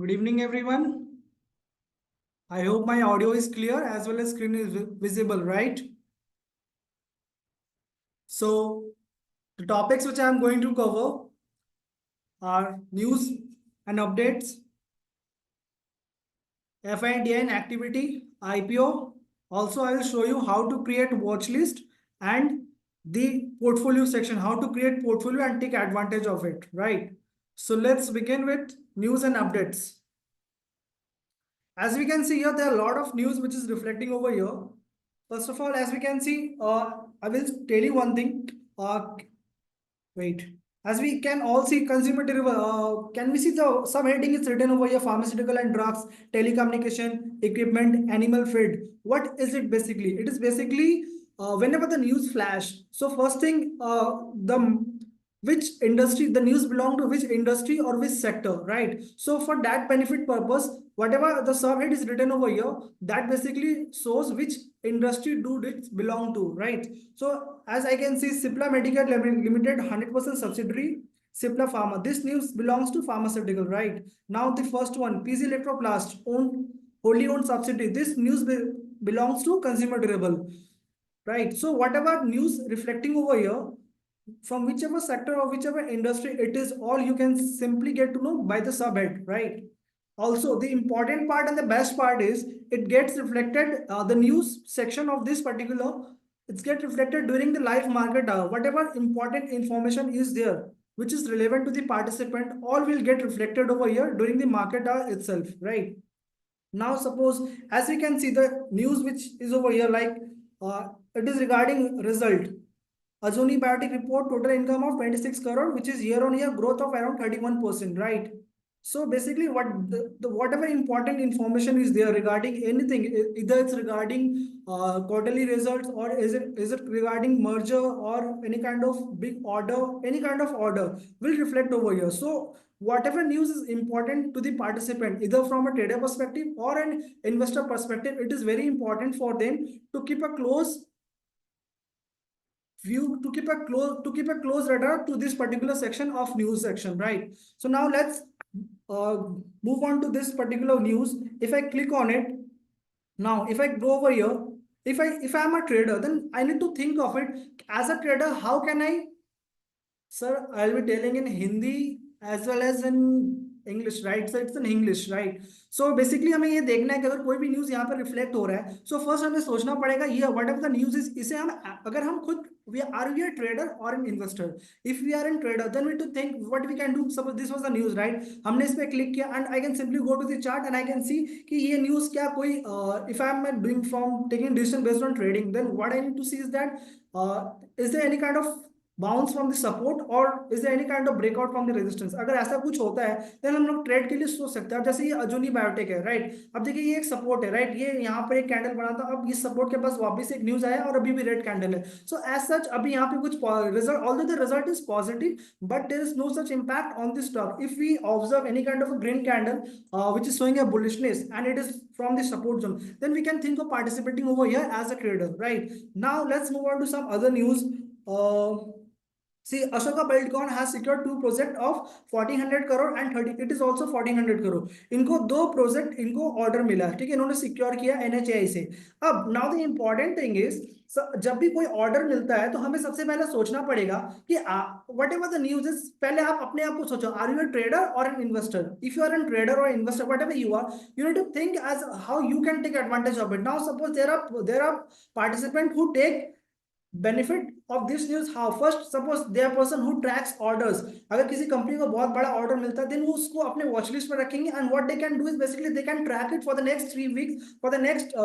Good evening, everyone. I hope my audio is clear as well as screen is visible, right? So, the topics which I am going to cover are news and updates, FIDN activity, IPO. Also, I will show you how to create watch list and the portfolio section, how to create portfolio and take advantage of it, right? So, let's begin with news and updates. As we can see here, there are a lot of news which is reflecting over here. First of all, as we can see, I will tell you one thing. Wait. As we can all see, consumer durable. Can we see the subheading is written over here? Pharmaceutical and drugs, telecommunication, equipment, animal feed. What is it basically? It is basically whenever the news flash. So first thing, the which industry the news belong to, which industry or which sector, right? So for that benefit purpose, whatever the subhead is written over here, that basically shows which industry do it belong to, right? So as I can see, Cipla Medical Limited 100% subsidiary, Cipla Pharma. This news belongs to pharmaceutical, right? Now the first one, PZ Electroplast, wholly owned subsidiary. This news belongs to consumer durable, right? So whatever news reflecting over here, from whichever sector or whichever industry it is, all you can simply get to know by the subhead, right? Also, the important part and the best part is it gets reflected, the news section of this particular, it's get reflected during the live market hour. Whatever important information is there, which is relevant to the participant, all will get reflected over here during the market hour itself, right? Now, suppose, as we can see the news which is over here, like it is regarding result. Azoni Biotic report total income of 26 crore, which is year-on-year growth of around 31%, right? So basically, what the whatever important information is there regarding anything, either it's regarding quarterly results, or is it regarding merger or any kind of big order, any kind of order will reflect over here. So whatever news is important to the participant, either from a trader perspective or an investor perspective, it is very important for them to keep a close view, to keep a close radar to this particular section of news section, right? So now let's uh, move on to this particular news. If I click on it, now if I go over here, if I'm a trader, then I need to think of it as a trader. How can I, sir, I'll be telling in Hindi as well as in English, right? Sir it's in English, right? So basically हमें ये देखना है कि अगर कोई भी news यहाँ पर रिफ्लेक्ट हो रहा है, सो फर्स्ट हमें सोचना पड़ेगा ये whatever the news is, इसे हम, अगर हम खुद वी आर वी ट्रेडर और an investor, if we are in trader then we to think what we can do. Suppose this was the news, right? हमने इस पे क्लिक किया and I can simply go to the chart and I can see कि ये news क्या कोई, if I am doing from taking decision based on trading, then what I need to see is that is there any kind of bounce from the support और is there any kind of breakout from the resistance. अगर ऐसा कुछ होता है then हम लोग trade के लिए सोच सकते हैं। अब जैसे ये अजूनी बायोटेक है, राइट? अब देखिए ये एक सपोर्ट है, राइट? ये यहाँ पर एक कैंडल बना था, अब इस सपोर्ट के पास वापस एक न्यूज आया और अभी भी रेड कैंडल है। सो एज सच अभी यहाँ पे कुछ result, although the result is positive, but there is no such impact on the stock if we observe any kind of a green candle which is showing a bullishness and it is from the support zone, then we can think of participating over here as a trader, right? Now let's move on to some other news. See, Ashoka Buildcon has secured two project of 1400 crore and 30, it is also 1400 crore. इनको दो project, इनको order मिला है, ठीक है? इन्होंने secure किया NHAI से। अब now the important thing is, जब भी कोई ऑर्डर मिलता है तो हमें सबसे पहले सोचना पड़ेगा कि whatever the news is, पहले आप अपने आप को सोचो, आर यू अ ट्रेडर और an investor? If you are an trader और investor, whatever you are, you need to think as how you can take advantage of it. Now suppose there are participants who take benefit of this news. How? First suppose they are person who tracks orders. अगर किसी company को बहुत बड़ा order मिलता है then वो उसको अपने वॉच लिस्ट में रखेंगे and what they can do is basically they can track it for the next 3 weeks, for the next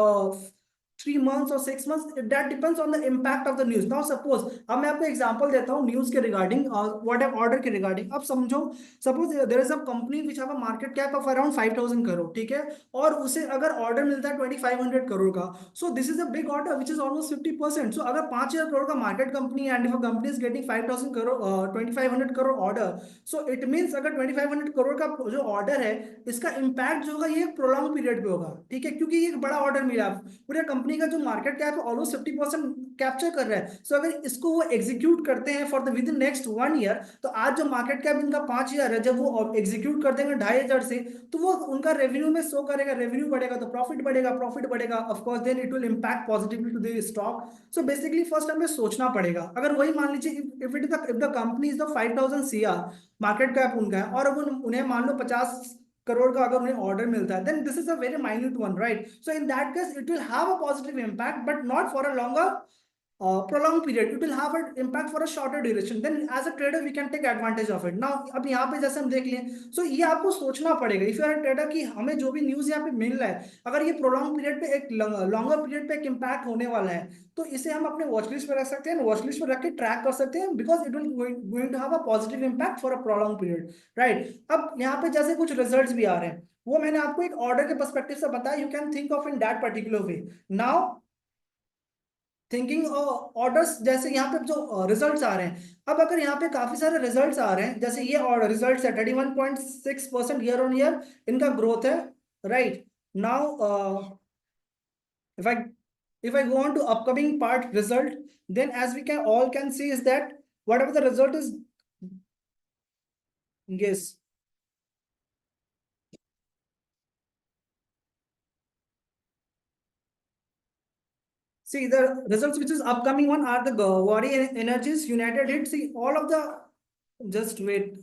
3 months or 6 months, that depends on the impact of the news. Now suppose, अब मैं आपको example देता हूँ news के regarding, whatever order के regarding. अब समझो, suppose there is a company which have a market cap of around 5000 crore, ठीक है? और उसे अगर ऑर्डर मिलता है 2500 करोड़ का, सो this is a big order which is almost 50%। सो अगर 5000 करोड़ का market company and if a company is getting 5000 crore 2500 crore order, so it means अगर 2500 करोड़ का जो ऑर्डर है, इसका इम्पैक्ट जो होगा ये प्रोलॉन्ग पीरियड पे होगा, ठीक है? क्योंकि ये एक बड़ा ऑर्डर मिला, पूरे कंपनी कंपनी का जो मार्केट कैप है ऑलमोस्ट 50% कैप्चर कर रहा है। सो अगर इसको वो एग्जीक्यूट करते हैं for the with in next 1 year, तो आज जो मार्केट कैप इनका 5 ईयर है, जब वो एग्जीक्यूट कर देंगे 2,500 से, तो वो उनका रेवेन्यू में शो करेगा, रेवेन्यू बढ़ेगा तो प्रॉफिट बढ़ेगा, प्रॉफिट बढ़ेगा of course then it will impact positively to the stock. So basically first हमें सोचना पड़ेगा, अगर वही मान लीजिए if the company is the 5,000 CR market cap उनका है, और अब उन्हें मान लो 50 करोड़ का अगर उन्हें ऑर्डर मिलता है, then this is a very minute one, right? So in that case it will have a positive impact but not for a longer prolonged period. It will have an impact for a shorter duration. Then as a trader we can take advantage of it. Now अब यहाँ पे जैसे हम देख लें, so ये आपको सोचना पड़ेगा इफ यू आर ट्रेडर कि हमें जो भी न्यूज यहाँ पे मिल रहा है, अगर ये प्रोलॉन्ग पीरियड पे एक लॉन्गर पीरियड पे एक इम्पैक्ट होने वाला है, तो इसे हम अपने वॉच लिस्ट पे रख सकते हैं, वॉच लिस्ट पे रख के ट्रैक कर सकते हैं, because it will going to have a positive impact for a prolong period, right? अब यहाँ पे जैसे कुछ रिजल्ट्स भी आ रहे हैं, वो मैंने आपको एक ऑर्डर के पर्सपेक्टिव से बताया, you can think of in that particular way. Now thinking orders, जैसे यहाँ पे जो रिजल्ट्स आ रहे हैं, अब अगर यहाँ पे काफी सारे रिजल्ट्स आ रहे हैं, जैसे ये और रिजल्ट्स है 31.6% ईयर ऑन ईयर इनका ग्रोथ है, right? Now if I if I go on to upcoming part result, then as we can all can see is that whatever the result is, yes. See, the results which is upcoming one are the Gauri Energies, United Hit. See, all of the, just wait.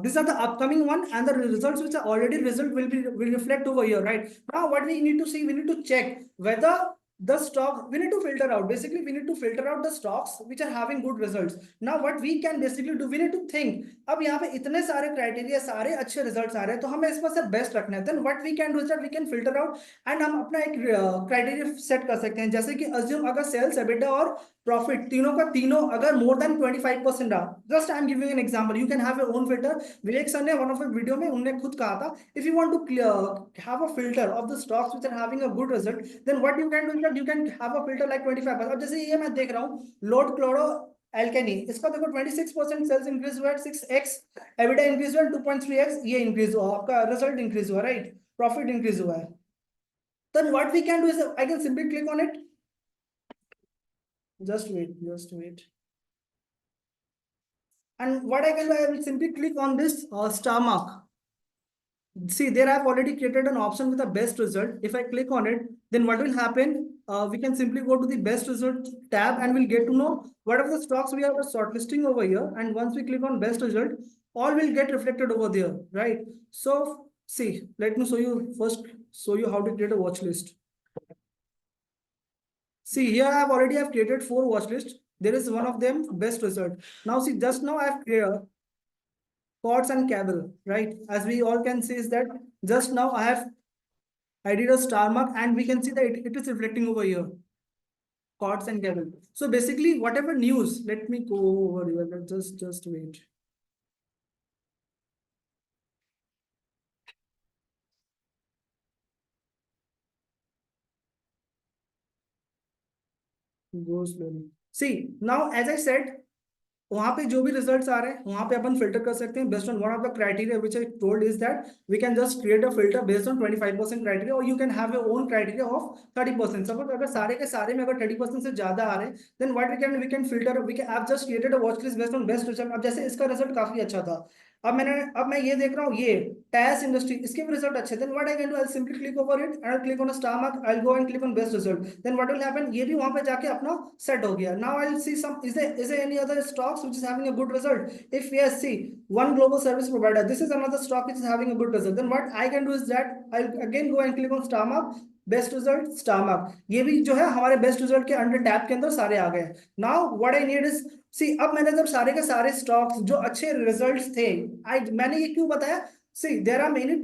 These are the upcoming one, and the results which are already result will reflect over here, right? Now, what we need to see, we need to check whether the stock, we need to filter out. Basically, we need to filter out the stocks which are having good results. Now, what we can basically do, we need to think. अब यहाँ पे इतने सारे criteria, सारे अच्छे results आ रहे हैं, तो हमें इसमें से बेस्ट रखना है। Then what we can do is that we can filter out, and हम अपना एक क्राइटेरिया सेट कर सकते हैं, जैसे कि अज्यूम अगर सेल्स, एबिटा और प्रॉफिट तीनों का तीनों अगर मोर देन 25% रहा, just I am giving an example, you can have your own filter. Vivek sir ने वन ऑफ वीडियो में उन्होंने खुद कहा था, if you want to have a filter of the stocks which are having a good result, then what you can do is that you can have a filter like 25%। अब जैसे ये मैं देख रहा हूँ, लोड क्लोरो एल्केनी, इसका देखो 26% sales increase हुआ है, 6x एबिटा इंक्रीज हुआ है, 2.3x ये इंक्रीज हुआ, आपका रिजल्ट इंक्रीज हुआ, राइट? प्रॉफिट इंक्रीज हुआ है। Then what we can do is I can simply click on it. Just wait, just wait. And what I can do, I will simply click on this star mark. See, there I have already created an option with the best result. If I click on it, then what will happen? We can simply go to the best result tab and we'll get to know whatever the stocks we are shortlisting over here. And once we click on best result, all will get reflected over there, right? So see, let me show you first, show you how to create a watch list. See, here I have already have created 4 watch lists. There is one of them best result. Now see, just now I have created Quartz and Cable, right? As we all can see is that just now I did a star mark and we can see that it is reflecting over here. Quartz and Cable. So basically, whatever news, let me go over here. Just wait. Go slowly. See, now as I said, वहां पे जो भी results आ रहे हैं वहां पे अपन filter कर सकते हैं based on one of the criteria which I told is that we can just create a filter based on 25% criteria, और you can have your own criteria of 30%। Suppose अगर सारे के सारे में अगर 30% से ज्यादा आ रहे हैं, then what we can filter, we can have just created a watch list based on best result. अब जैसे इसका रिजल्ट काफी अच्छा था, अब मैं ये देख रहा हूँ, ये टैस इंडस्ट्री, इसके भी रिजल्ट अच्छे, then what I can do, I simply click over it and click on a star mark, I will go and click on best result. Then what will happen, ये भी वहां पे जाके अपना सेट हो गया। Now I will see some, is there any other stocks which is having a good result? If yes, see, one global service provider, this is another stock which is having a good result. Then what I can do is that I'll again go and click on star mark, best result star mark, ये भी जो है हमारे best result के under tab के अंदर सारे आ गए। Now what I need is, see अब मैंने जब सारे के सारे स्टॉक्स जो अच्छे रिजल्ट्स थे, मैंने ये क्यों बताया, see there are many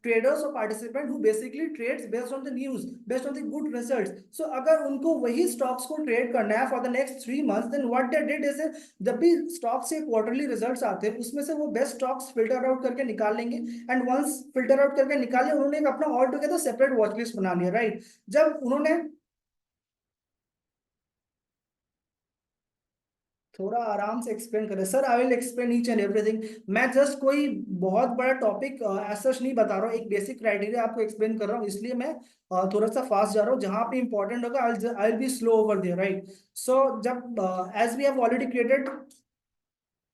traders or participant who basically trades based on the news, based on the good results. So अगर उनको वही stocks को trade करना है for the next 3 months, then what they did is जब भी stocks से quarterly results आते हैं उसमें से वो best stocks filter out करके निकाल लेंगे, and once filter out करके निकाले उन्होंने एक अपना all together separate watch list बना लिया, right? जब उन्होंने थोड़ा आराम से एक्सप्लेन करें sir. I will explain each and everything. मैं जस्ट कोई बहुत बड़ा टॉपिक सच नहीं बता रहा हूँ, एक बेसिक क्राइटेरिया आपको एक्सप्लेन कर रहा हूँ, इसलिए मैं थोड़ा सा फास्ट जा रहा हूँ। जहां पे इंपॉर्टेंट होगा I will be slow over there, right. So जब as we have already created,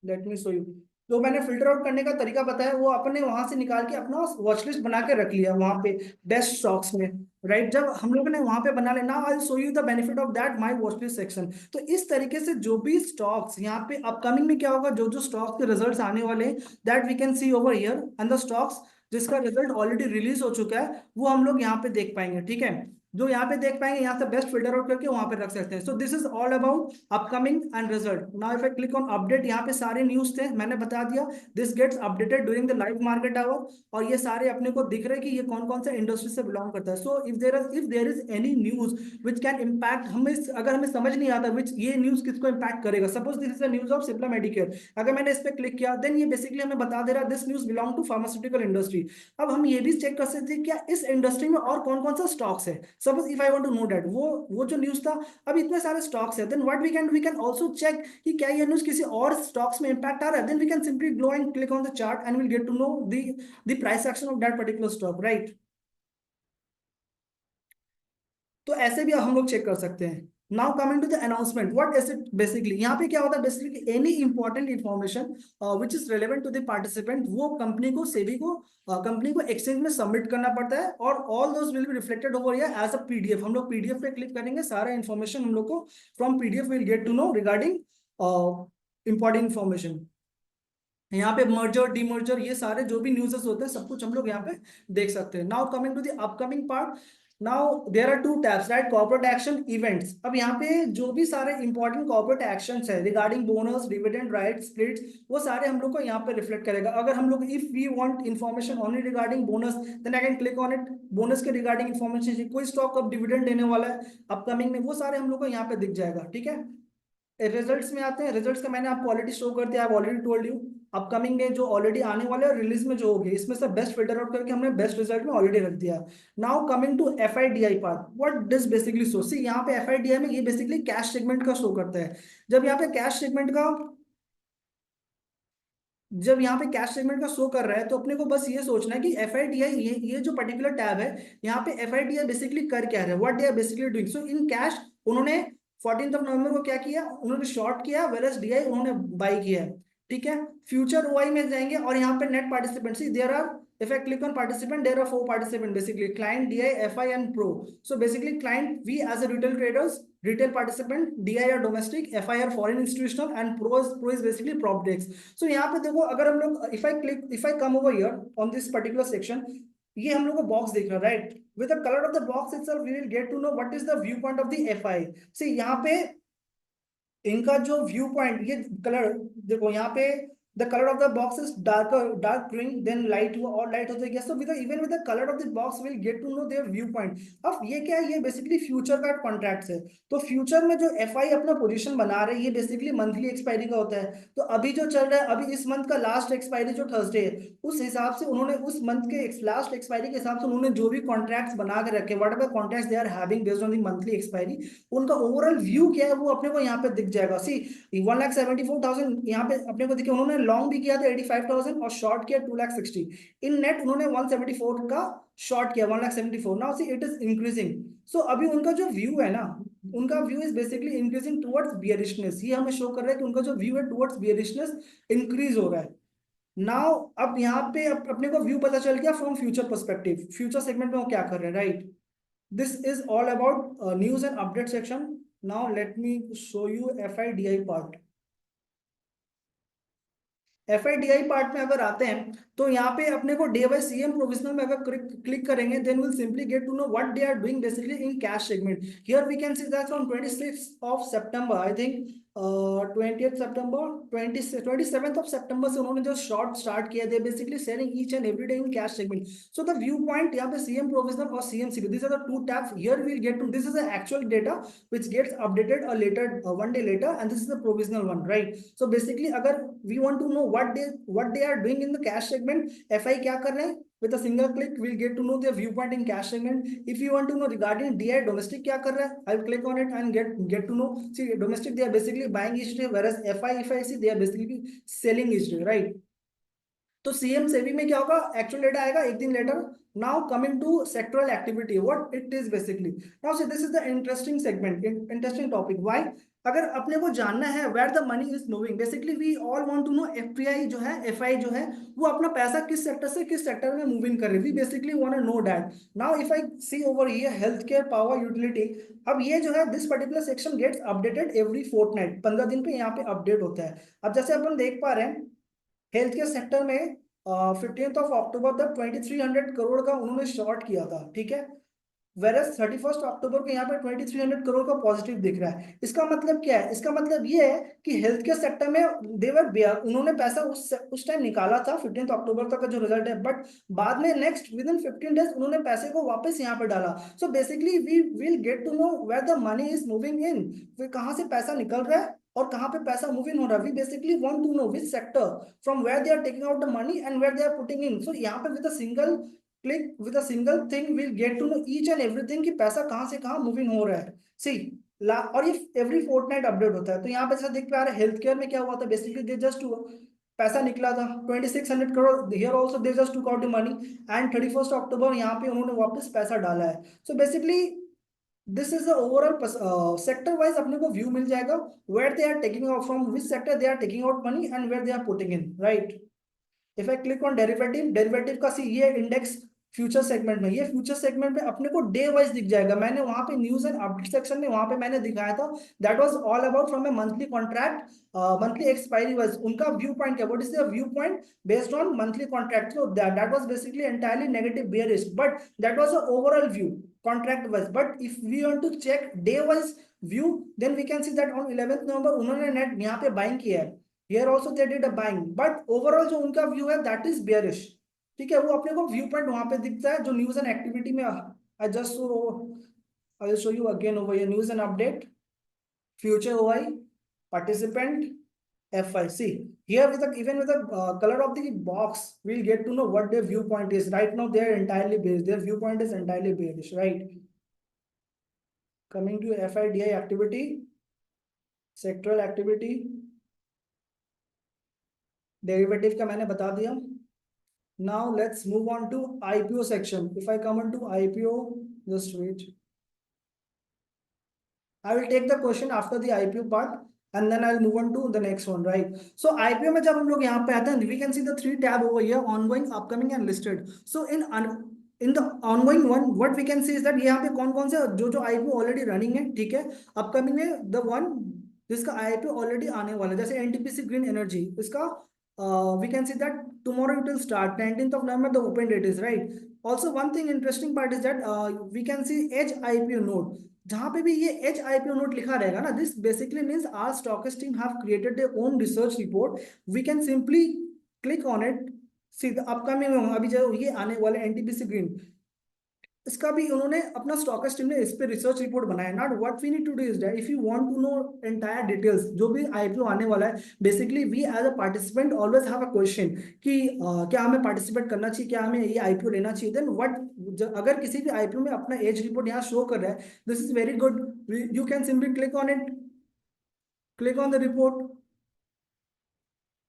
let me show you. जो मैंने फिल्टर आउट करने का तरीका बताया वो अपने वहां से निकाल के अपना वॉच लिस्ट बना के रख लिया वहां पे बेस्ट स्टॉक्स में, राइट। जब हम लोगों ने वहां पे बना लेना, I show you the benefit of that my watch list section. तो इस तरीके से जो भी स्टॉक्स यहाँ पे अपकमिंग में क्या होगा, जो जो स्टॉक्स के रिजल्ट्स आने वाले हैं, that we can see over here, and the stocks जिसका रिजल्ट ऑलरेडी रिलीज हो चुका है वो हम लोग यहाँ पे देख पाएंगे, ठीक है। जो यहाँ पे देख पाएंगे, यहाँ से बेस्ट फिल्टर आउट करके वहां पे रख सकते हैं। So this is all about upcoming and result. Now if I click on update, यहाँ पे सारे न्यूज थे, मैंने बता दिया this gets updated during the live market hour. और ये सारे अपने को दिख रहे हैं कि ये कौन कौन से इंडस्ट्री से बिलोंग करता है। So if there is any news which can impact हमें, अगर हमें समझ नहीं आता विच ये न्यूज किसको इम्पैक्ट करेगा, suppose this is the news of Cipla Medicare, अगर मैंने इस पर क्लिक किया, देन ये बेसिकली हमें बता दे रहा है this news belong to pharmaceutical industry. अब हम ये भी चेक कर सकते हैं क्या इस इंडस्ट्री में और कौन कौन सा स्टॉक्स है। Suppose if I want to know that, वो जो न्यूज था, अब इतने सारे स्टॉक्स है, then what we can also check कि क्या ये न्यूज किसी और स्टॉक्स में इंपैक्ट आ रहा है। Then we can simply go and click on the chart and will get to know the price action of that particular stock, right. तो ऐसे भी हम लोग चेक कर सकते हैं। Now coming to the announcement, what is it basically, यहाँ पे क्या होता है basically, any important information which is relevant to the participant, वो कंपनी को, सेबी को, कंपनी को एक्सचेंज में सबमिट करना पड़ता है, और all those will be reflected over here as a PDF. हम लोग पीडीएफ पे क्लिक करेंगे, सारा इन्फॉर्मेशन हम लोग को from PDF will get to know regarding important information. यहाँ पे मर्जर डीमर्जर ये सारे जो भी न्यूज़ेस होते हैं सब कुछ हम लोग यहाँ पे देख सकते हैं। Now coming to the upcoming part, now there are two tabs, right, corporate action events. अब यहाँ पे जो भी सारे इंपॉर्टेंट कॉर्पोरेट एक्शंस है regarding bonus dividend right splits, वो सारे हम लोग को यहाँ पे रिफ्लेक्ट करेगा। अगर हम लोग if we want information only regarding bonus, then I can click on it. Bonus के रिगार्डिंग इन्फॉर्मेशन, कोई स्टॉक अब डिविडेंड देने वाला है अपकमिंग में, वो सारे हम लोग को यहाँ पे दिख जाएगा, ठीक है। रिजल्ट्स में आते हैं, रिजल्ट्स का मैंने आपको ऑलरेडी शो कर दिया, I already told you. Upcoming में जो ऑलरेडी आने वाले और रिलीज में जो हो गए, इसमें से बेस्ट फिल्टर आउट करके हमने बेस्ट रिजल्ट में ऑलरेडी रख दिया। Now coming to F I D I part, what this basically show, see यहाँ पे एफ आई डी आई में ये बेसिकली कैश सेगमेंट का शो करता है। जब यहाँ पे कैश सेगमेंट का जब यहाँ पे कैश सेगमेंट का शो कर रहा है, तो अपने को बस ये सोचना है कि एफ आई डी आई, ये जो पर्टिकुलर टैब है, यहाँ पे F I D I basically कर क्या रहा है, what they are basically doing. So in cash उन्होंने 14 नवंबर को क्या किया, उन्होंने शॉर्ट किया, वेरस डीआई उन्होंने बाई किया है, ठीक है। फ्यूचर ओआई में जाएंगे और यहाँ पे net participant, see there are, if I click on participant, there are 4 participants basically: client, DI, FI and pro. So basically client, we as a retail traders, retail participant, DI are domestic, FI are foreign institutional and pro is basically prop desk. So यहाँ पे देखो, अगर हम लोग if I come over here on this particular section, ये हम लोग को बॉक्स दिख रहा है, right. with the color of the box itself we will get to know what is the viewpoint of the FI. See यहाँ पे इनका जो व्यू पॉइंट, ये कलर देखो यहाँ पे, the colour of the box is dark green, then light हुआ और लाइट होता है, so with even with the colour of the box will get to know their view point. अब ये क्या है, ये बेसिकली फ्यूचर का कॉन्ट्रैक्ट है। तो फ्यूचर में जो एफआई अपना पोजीशन बना रहे हैं, ये बेसिकली मंथली एक्सपायरी का होता है। तो अभी जो चल रहा है, अभी इस मंथ का लास्ट एक्सपायरी जो थर्सडे है, उस हिसाब से उन्होंने उस मंथ के लास्ट एक्सपायरी के हिसाब से उन्होंने जो भी कॉन्ट्रैक्ट्स बना के रखे, whatever contracts they are having based on the monthly expiry, उनका ओवरऑल व्यू क्या है वो अपने को यहाँ पे दिख जाएगा। सी 1,74,000 यहाँ पे अपने को दिखे, उन्होंने लॉन्ग भी किया था 85,000 और शॉर्ट किया 2,60,000। इन नेट उन्होंने 174 का शॉर्ट किया 1,74,000। Now see it is increasing. So अभी उनका जो व्यू है ना, उनका view is basically increasing towards bearishness. ये हमें शो कर रहा है कि उनका जो व्यू है टुवर्ड्स बियरिशनेस इंक्रीज हो रहा है। नाउ अब यहाँ पे अपने को व्यू पता चल गया from future perspective, future segment में वो क्या कर रहे हैं, right. This is all about news and update section. Now let me show you FIDI part. FIDI part में अगर आते हैं, तो यहाँ पे अपने को डे बाय सीएम प्रोविजनल में अगर क्लिक करेंगे, then will simply get to know what they are doing basically in cash segment. Here we can see that from 26 of September, I think 20th September, 27th of September से उन्होंने जो short start किया, they basically selling each and every day in cash segment. So the view point यहाँ पे CM provisional और CM CP, this are the two tabs. Here we will get to, this is the actual data which gets updated a later, 1 day later, and this is the provisional one, right? So basically अगर we want to know what they are doing in the cash segment, FI क्या कर रहे हैं, with a single click we'll get to know their viewpoint in cash segment. If you want to know regarding DI domestic क्या कर रहा है, I'll click on it and get to know. See, domestic they are basically buying each day, whereas FI if I see they are basically selling each day, right? तो CM SEBI में क्या होगा, actual data आएगा एक दिन later. Now coming to sectoral activity, what it is basically. Now see this is the interesting segment, interesting topic. Why? अगर अपने को जानना है where the money is moving, basically we all want to know FPI जो है, FI जो है, वो अपना पैसा किस सेक्टर से किस सेक्टर में मूविंग कर रही है. We basically want to know that. Now if I see over here health care power utility, अब ये जो है this particular section gets updated every fortnight, 15 दिन पे यहाँ पे अपडेट होता है. अब जैसे अपन देख पा रहे हैं हेल्थ केयर सेक्टर में 15 अक्टूबर तक 2300 करोड़ का उन्होंने शॉर्ट किया था, ठीक है. वेरस 31 अक्टूबर को यहाँ पे 2300 करोड़ का पॉजिटिव दिख रहा है. इसका मतलब क्या है? इसका मतलब ये है कि हेल्थ केयर सेक्टर में देवर उन्होंने पैसा उस टाइम निकाला था 15 अक्टूबर तक का जो रिजल्ट है, बट बाद में नेक्स्ट विद इन 15 डेज उन्होंने पैसे को वापस यहाँ पे डाला. So basically we will get to know where the money is moving in, कहाँ से पैसा निकल रहा है और कहाँ पे पैसा मूव इन हो रहा है. We basically want to know which sector from where they are taking out the money and where they are putting in. So यहाँ पे with a single click with a single thing will get to know each and everything कि पैसा कहाँ से कहाँ move in हो रहा है. सी और ये एवरी फोर्टनाइट अपडेट होता है. तो यहाँ पे जैसा देख पा रहे हैं हेल्थ केयर में क्या हुआ था, बेसिकली दे जस्ट पैसा निकला था 2600 crore, here also they just took out the money and 31 October यहाँ पे उन्होंने वापस पैसा डाला है. So basically this is the overall sector wise अपने को व्यू मिल जाएगा where they are taking out from which sector they are taking out money and where they are putting in, right. If I click on derivative, derivative का see ये index future segment में, ये future segment में अपने को day wise दिख जाएगा. मैंने वहां पे न्यूज एंड अपडेट सेक्शन में वहां पे मैंने दिखाया था that was all about from a monthly contract, monthly expiry wise उनका व्यू पॉइंट क्या, what is the view point based on monthly contract. So that was basically entirely negative bearish, but that was a overall view contract wise. But if we want to check day wise view then we can see that on 11 November उन्होंने net यहाँ पे buying किया है. Here also they did a buying, but overall जो उनका view है that is bearish, ठीक है. वो अपने को व्यू पॉइंट वहां पे दिखता है जो न्यूज एंड एक्टिविटी में. I just I will show you again over here news and update, future OI, participant, FIC. Here with the even with the color of the box, we'll get to know what their viewpoint is. Right now they are entirely bearish. Their viewpoint is entirely bearish, right? Coming to FIDI activity, sectoral activity. Derivative का मैंने बता दिया. Now let's move on to IPO section. If I come on to IPO, just wait, I will take the question after the IPO part and then I'll move on to the next one, right? So IPO में जब हम लोग यहाँ पे आते हैं, we can see the 3 tab over here, ongoing, upcoming and listed. So in the ongoing one, what we can see is that यहाँ पे कौन कौन से जो IPO ऑलरेडी रनिंग है, ठीक है. अपकमिंग में the one जिसका IPO ऑलरेडी आने वाला है, जैसे NTPC ग्रीन एनर्जी, इसका we can see that tomorrow it will start 19th of November, the open date is, right? Also one thing interesting part is that we can see edge IPO node. जहां पे भी ये H IPO note लिखा रहेगा ना, this basically means our stockist team have created their own research report. We can simply click on it. See the upcoming अभी जो ये आने वाले एनटीपीसी ग्रीन, इसका भी उन्होंने अपना स्टॉकिस्ट टीम ने इस पे रिसर्च रिपोर्ट बनाया. Not what we need to do is that if you want to know entire details जो भी आईपीओ आने वाला है, basically we as a participant always have a question कि क्या हमें पार्टिसिपेट करना चाहिए, क्या हमें ये आईपीओ लेना चाहिए. देन व्हाट, अगर किसी भी आईपीओ में अपना एज रिपोर्ट यहाँ शो कर रहा है, this is very good. You can simply click on it, click on the report.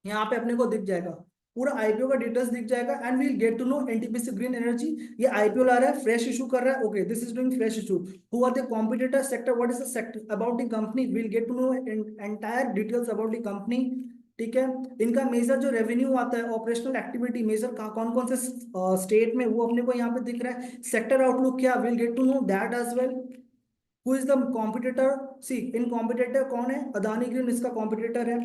यहाँ पे अपने को दिख जाएगा पूरा आईपीओ का डिटेल्स दिख जाएगा and we'll get to know NTPC green energy ये आईपीओ ला रहा है, फ्रेश इशू कर रहा है. Okay, this is doing fresh issue. Who are the competitor sector, what is the sector about the company, we'll get to know entire details about the company, ठीक है. इनका मेजर जो रेवेन्यू आता है, operational activity major कौन कौन से state में, वो अपने को यहाँ पे दिख रहा है. सेक्टर आउटलुक क्या, we'll get to know that as well. Who is the competitor, see in competitor कौन है, अदानी ग्रीन इसका कॉम्पिटिटर है.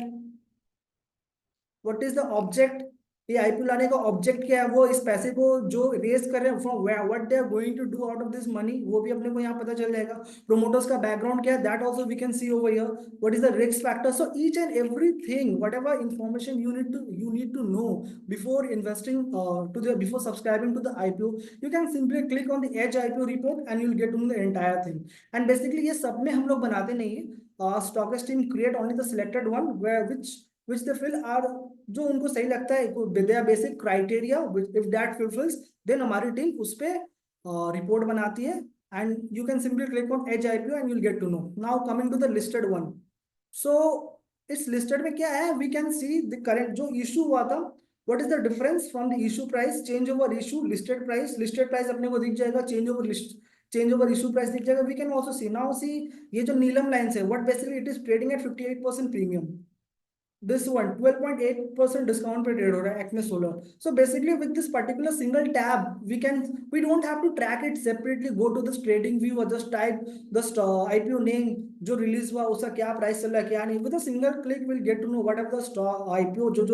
व्हाट इज द ऑब्जेक्ट, ये आईपीओ लाने का ऑब्जेक्ट क्या है, वो इस पैसे को जो रेज कर रहे हैं from what they are going to do out of this money, वो भी अपने को यहाँ पता चल जाएगा. प्रोमोटर्स का बैकग्राउंड क्या है, that also we can see over here. What is the risk factor. So each and everything whatever information you need to know before investing to the before subscribing to the IPO, you can simply click on the as IPO report and you will get to know the entire thing. And basically ये सब में हम लोग बनाते नहीं है. Stockist team create only the selected one where which which they fill are, जो उनको सही लगता है, they are basic criteria, if that fulfills, then हमारी टीम उस पे रिपोर्ट बनाती है, and you can simply click on edge IPO and you'll get to know. Now coming to the listed one, so इस listed में क्या है, we can see the current जो issue हुआ था, what is the difference from the issue price, change over issue, listed price अपने को दिख जाएगा, change over issue price दिख जाएगा. We can also see, now see ये जो नीलम लाइन्स है, what basically it is trading at 58% premium. This one 12.8% discount पे trade हो रहा है Acme Solar. So basically with this particular single tab, we don't have to track it separately, go to this trading view or just type the IPO name जो release हुआ उसका क्या price चल रहा है क्या नहीं. With a single click we'll get to know what are the stock IPO जो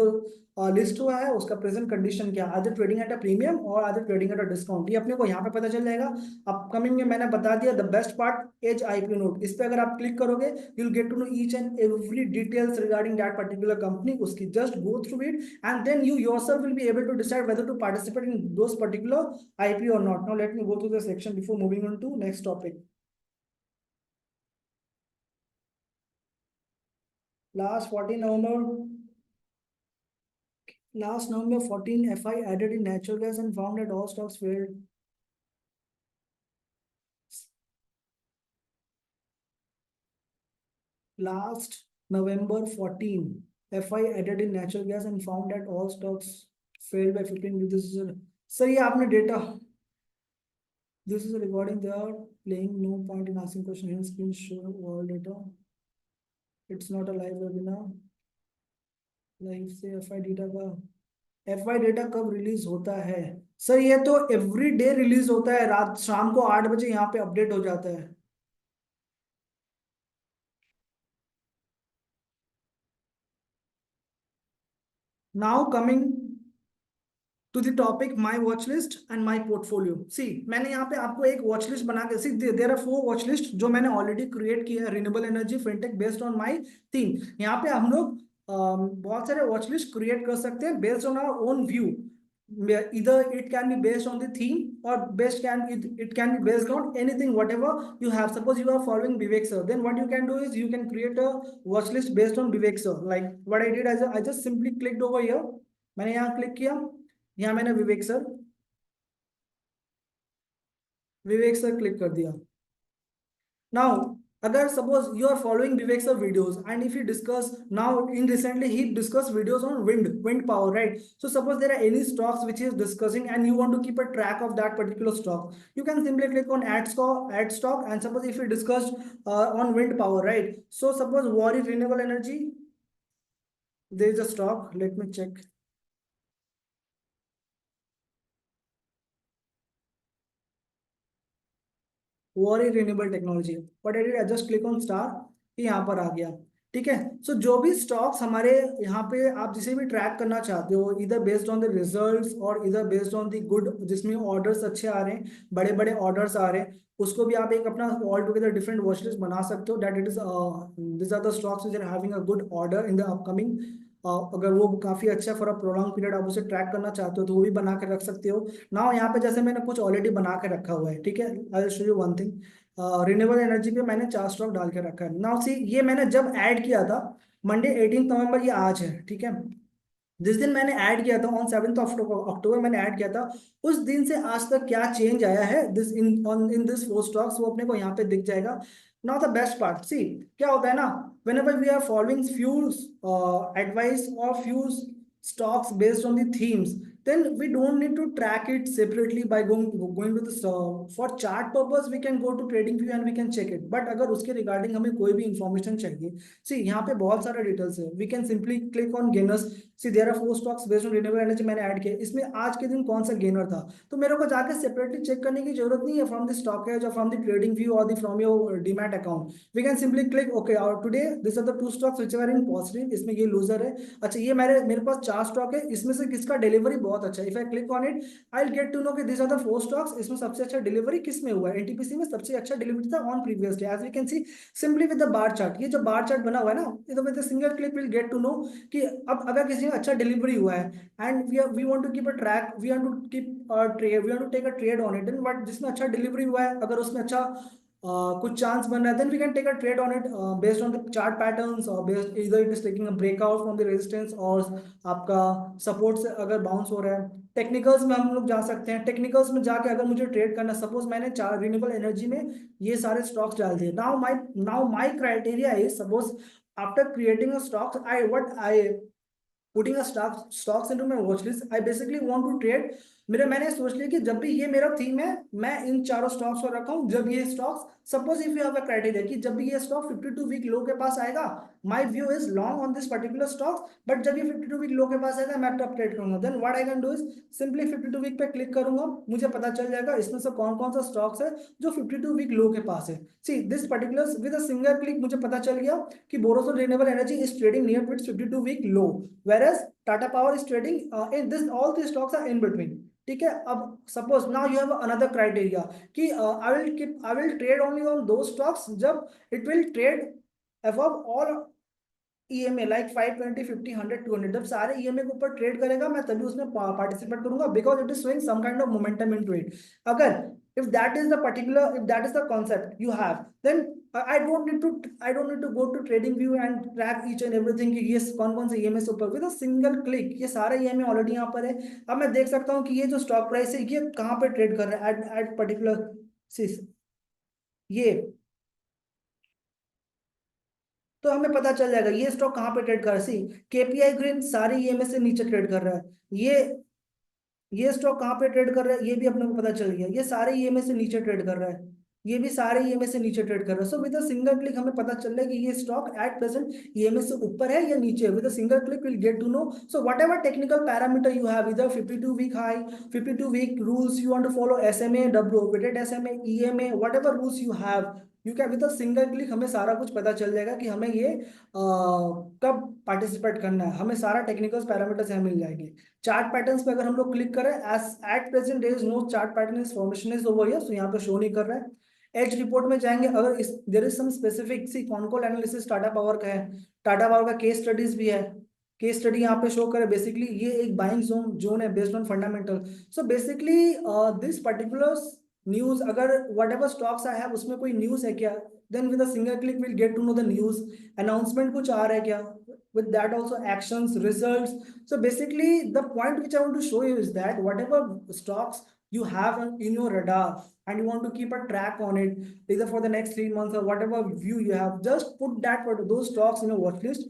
लिस्ट हुआ है उसका प्रेजेंट कंडीशन क्या, are they trading at a premium और are they trading at a discount, ये अपने को यहाँ पे पता चल जाएगा. अपकमिंग में मैंने बता दिया the best part as IPO note, इस पे अगर आप क्लिक करोगे you will get to know each and every details regarding that particular company, उसकी just go through it and then you yourself will be able to decide whether to participate in those particular IPO or not. Now let me go through the section before moving on to next topic. Last 14 November, last November 14, FI added in natural gas and found that all stocks failed. Last November 14, FI added in natural gas and found that all stocks failed by 15. This is a, sir, ये आपने data, this is a recording, they are playing, no point in asking question, hence screen show all data. It's not a live webinar. Live से FI data का, FI data कब release होता है sir, ये तो every day release होता है, रात शाम को 8 बजे यहाँ पे अपडेट हो जाता है. Now coming to the topic my watch list and my portfolio. See मैंने यहाँ पे आपको एक वॉच लिस्ट बना के, see there are 4 watch list जो मैंने ऑलरेडी क्रिएट किया है, renewable energy fintech based on my theme. यहाँ पे हम लोग बहुत सारे वॉच लिस्ट क्रिएट कर सकते हैं based on our own view. Either it can be based on the theme or it can be based on anything whatever you have. Suppose you are following Vivek sir, then what you can do is you can create a watch list based on Vivek sir. Like what I did, I just simply clicked over here, मैंने यहाँ click किया, यहाँ मैंने विवेक sir click कर दिया. Now अगर suppose you are following Vivek sir videos and if you discuss now in recently ही discuss videos on wind power, right. So suppose there are any stocks which is discussing and you want to keep a track of that particular stock, you can simply click on add stock, and suppose if you discussed on wind power, right. So suppose Waaree renewable energy, there is a stock, let me check. Worry renewable technology, but I just click on star, ये यहाँ पर आ गया. ठीक है. सो जो भी stocks हमारे यहाँ पे आप जिसे भी ट्रैक करना चाहते हो, इधर बेस्ड ऑन द रिजल्ट्स और इधर बेस्ड ऑन द गुड, जिसमें ऑर्डर्स अच्छे आ रहे हैं, बड़े बड़े ऑर्डर्स आ रहे हैं, उसको भी आप एक अपना all together different watch list बना सकते हो. That it is this are the stocks which are having a good order in the upcoming. अगर वो काफी अच्छा फॉर अ प्रोलॉन्ग पीरियड आप उसे ट्रैक करना चाहते हो तो वो भी बना के रख सकते हो. नाउ यहाँ पे जैसे मैंने कुछ ऑलरेडी बना के रखा हुआ है, ठीक है. I will show you one thing. Renewable energy पे मैंने 4 स्टॉक डाल के रखा है. नाउ सी ये मैंने जब ऐड किया था मंडे 18 नवंबर, ये आज है, ठीक है. जिस दिन मैंने ऐड किया था ऑन 7 अक्टूबर मैंने ऐड किया था, उस दिन से आज तक क्या चेंज आया है दिस इन दिस 4 स्टॉक्स, वो अपने को यहाँ पे दिख जाएगा. नाउ द बेस्ट पार्ट, सी क्या होता है ना, whenever we are following few advice or few stocks based on the themes, then we don't need to track it separately by going to the for chart purpose we can go to trading view and we can check it. But अगर उसके regarding हमें कोई भी information चाहिए, सी यहाँ पे बहुत सारे डिटेल्स है, we can simply click on gainers. See there are 4 stocks based on renewable energy मैंने ऐड किया, इसमें आज के दिन कौन सा गेनर था, तो मेरे को जाके सेपरेटली चेक करने की जरूरत नहीं है फ्रॉम द स्टॉक एज और फ्रॉम द ट्रेडिंग व्यू और the from your demat account. We can simply click okay और today this are the 2 stocks which are in positive, इसमें ये लूजर है. अच्छा ये मेरे पास 4 स्टॉक है, इसमें से किसका डिलीवरी बहुत अच्छा है, if I click on it I will get to know कि दिस आर द 4 स्टॉक्स, इसमें सबसे अच्छा डिलीवरी किस में हुआ है, एनटीपीसी में सबसे अच्छा डिलीवरी था on previous day. As we can see simply with the bar chart, ये जो बार चार्ट बना हुआ है ना, ये तो with single click will get to know कि अब अगर किसी में अच्छा डिलीवरी हुआ है and we want to keep a track, we want to keep a trade, we want to take a trade on it, then what जिसमें अच्छा डिलीवरी हुआ है अगर उसमें अच्छा कुछ चांस बन रहा है, then we can take a trade on it based on the chart patterns, और बेस्ड इधर it is taking a breakout from the resistance, और आपका सपोर्ट से अगर बाउंस हो रहा है। टेक्निकल्स में हम लोग जा सकते हैं, टेक्निकल्स में जाके अगर मुझे ट्रेड करना, सपोज मैंने चार रिन्यूएबल एनर्जी में ये सारे स्टॉक्स डाल दिए, now my criteria is, suppose after creating a stocks, I what I putting a stocks into my watch list, I basically want to trade। मैंने सोच लिया कि जब भी ये मेरा थीम है, मैं इन चारों स्टॉक्स को रखा हूं, जब ये stocks, suppose if you have a criteria कि जब भी ये स्टॉक 52 वीक लो के पास आएगा, my view is long on this particular stock, but जब ये 52 वीक लो के पास आएगा मैं तब ट्रेड करूंगा। Then what I can do is simply 52 week पे क्लिक करूंगा, मुझे पता चल जाएगा इसमें से कौन कौन सा स्टॉक्स है जो 52 वीक लो के पास है। See this particular with a single click मुझे पता चल गया कि Borosil renewable energy is trading near to its 52 week low, whereas Tata Power is trading in this, all these stocks are in between। ठीक है, अब suppose now you have another criteria कि I will trade only on दो stocks जब it will trade above all EMA like 520 50 100 200, जब सारे EMA के ऊपर ट्रेड करेगा मैं तभी उसमें पार्टिसिपेट करूंगा, because it is showing some kind of momentum in trade. अगर if that is the concept you have, then I don't need to go to trading view and track each and everything कि ये कौन कौन से EMA से ऊपर, with a single click ये सारे ईएमए ऑलरेडी यहाँ पर है। अब मैं देख सकता हूँ कि ये जो स्टॉक प्राइस है ये कहाँ पे ट्रेड कर रहा है एट पर्टिकुलर ये, तो हमें पता चल जाएगा ये स्टॉक कहाँ पे ट्रेड कर रहा है। सी केपीआई ग्रीन सारे ईएमए से नीचे ट्रेड कर रहा है, ये स्टॉक कहाँ पे ट्रेड कर रहा है ये भी अपने को पता चल गया, ये सारे ईएमए से नीचे ट्रेड कर रहा है, ये भी सारे ईएमए से नीचे ट्रेड कर रहा है। So with a single click हमें पता चल रहा है कि ये स्टॉक एट प्रेजेंट ईएमए से ऊपर है या नीचे है। With a single click will get to know. So whatever technical parameter you have, इधर 52 week high, 52 week rules you want to follow, SMA, W weighted SMA, EMA, whatever rules you have, you can with a single click हमें सारा कुछ पता चल जाएगा कि हमें ये कब पार्टिसिपेट करना है, हमें सारा टेक्निकल पैरामीटर्स यहाँ मिल जाएंगे। चार्ट पैटर्न्स पे अगर हम लोग क्लिक करें, as at present there is no chart pattern is formation is over here, so यहाँ पे शो नहीं कर रहा है। एज रिपोर्ट में जाएंगे, अगर इस there is some specific see concall analysis Tata Power का है, टाटा पावर का केस स्टडीज भी है, केस स्टडी यहाँ पे शो करे, बेसिकली ये एक बाइंग जोन है based on fundamental. So basically this particular news, अगर whatever stocks I have उसमें कोई न्यूज है क्या, then with a single click will get to know the news, announcement कुछ आ रहा है क्या, with that also actions, results। So basically the point which I want to show you is that whatever stocks you have in your radar and you want to keep a track on it either for the next 3 months or whatever view you have, just put that for those stocks in your watch list,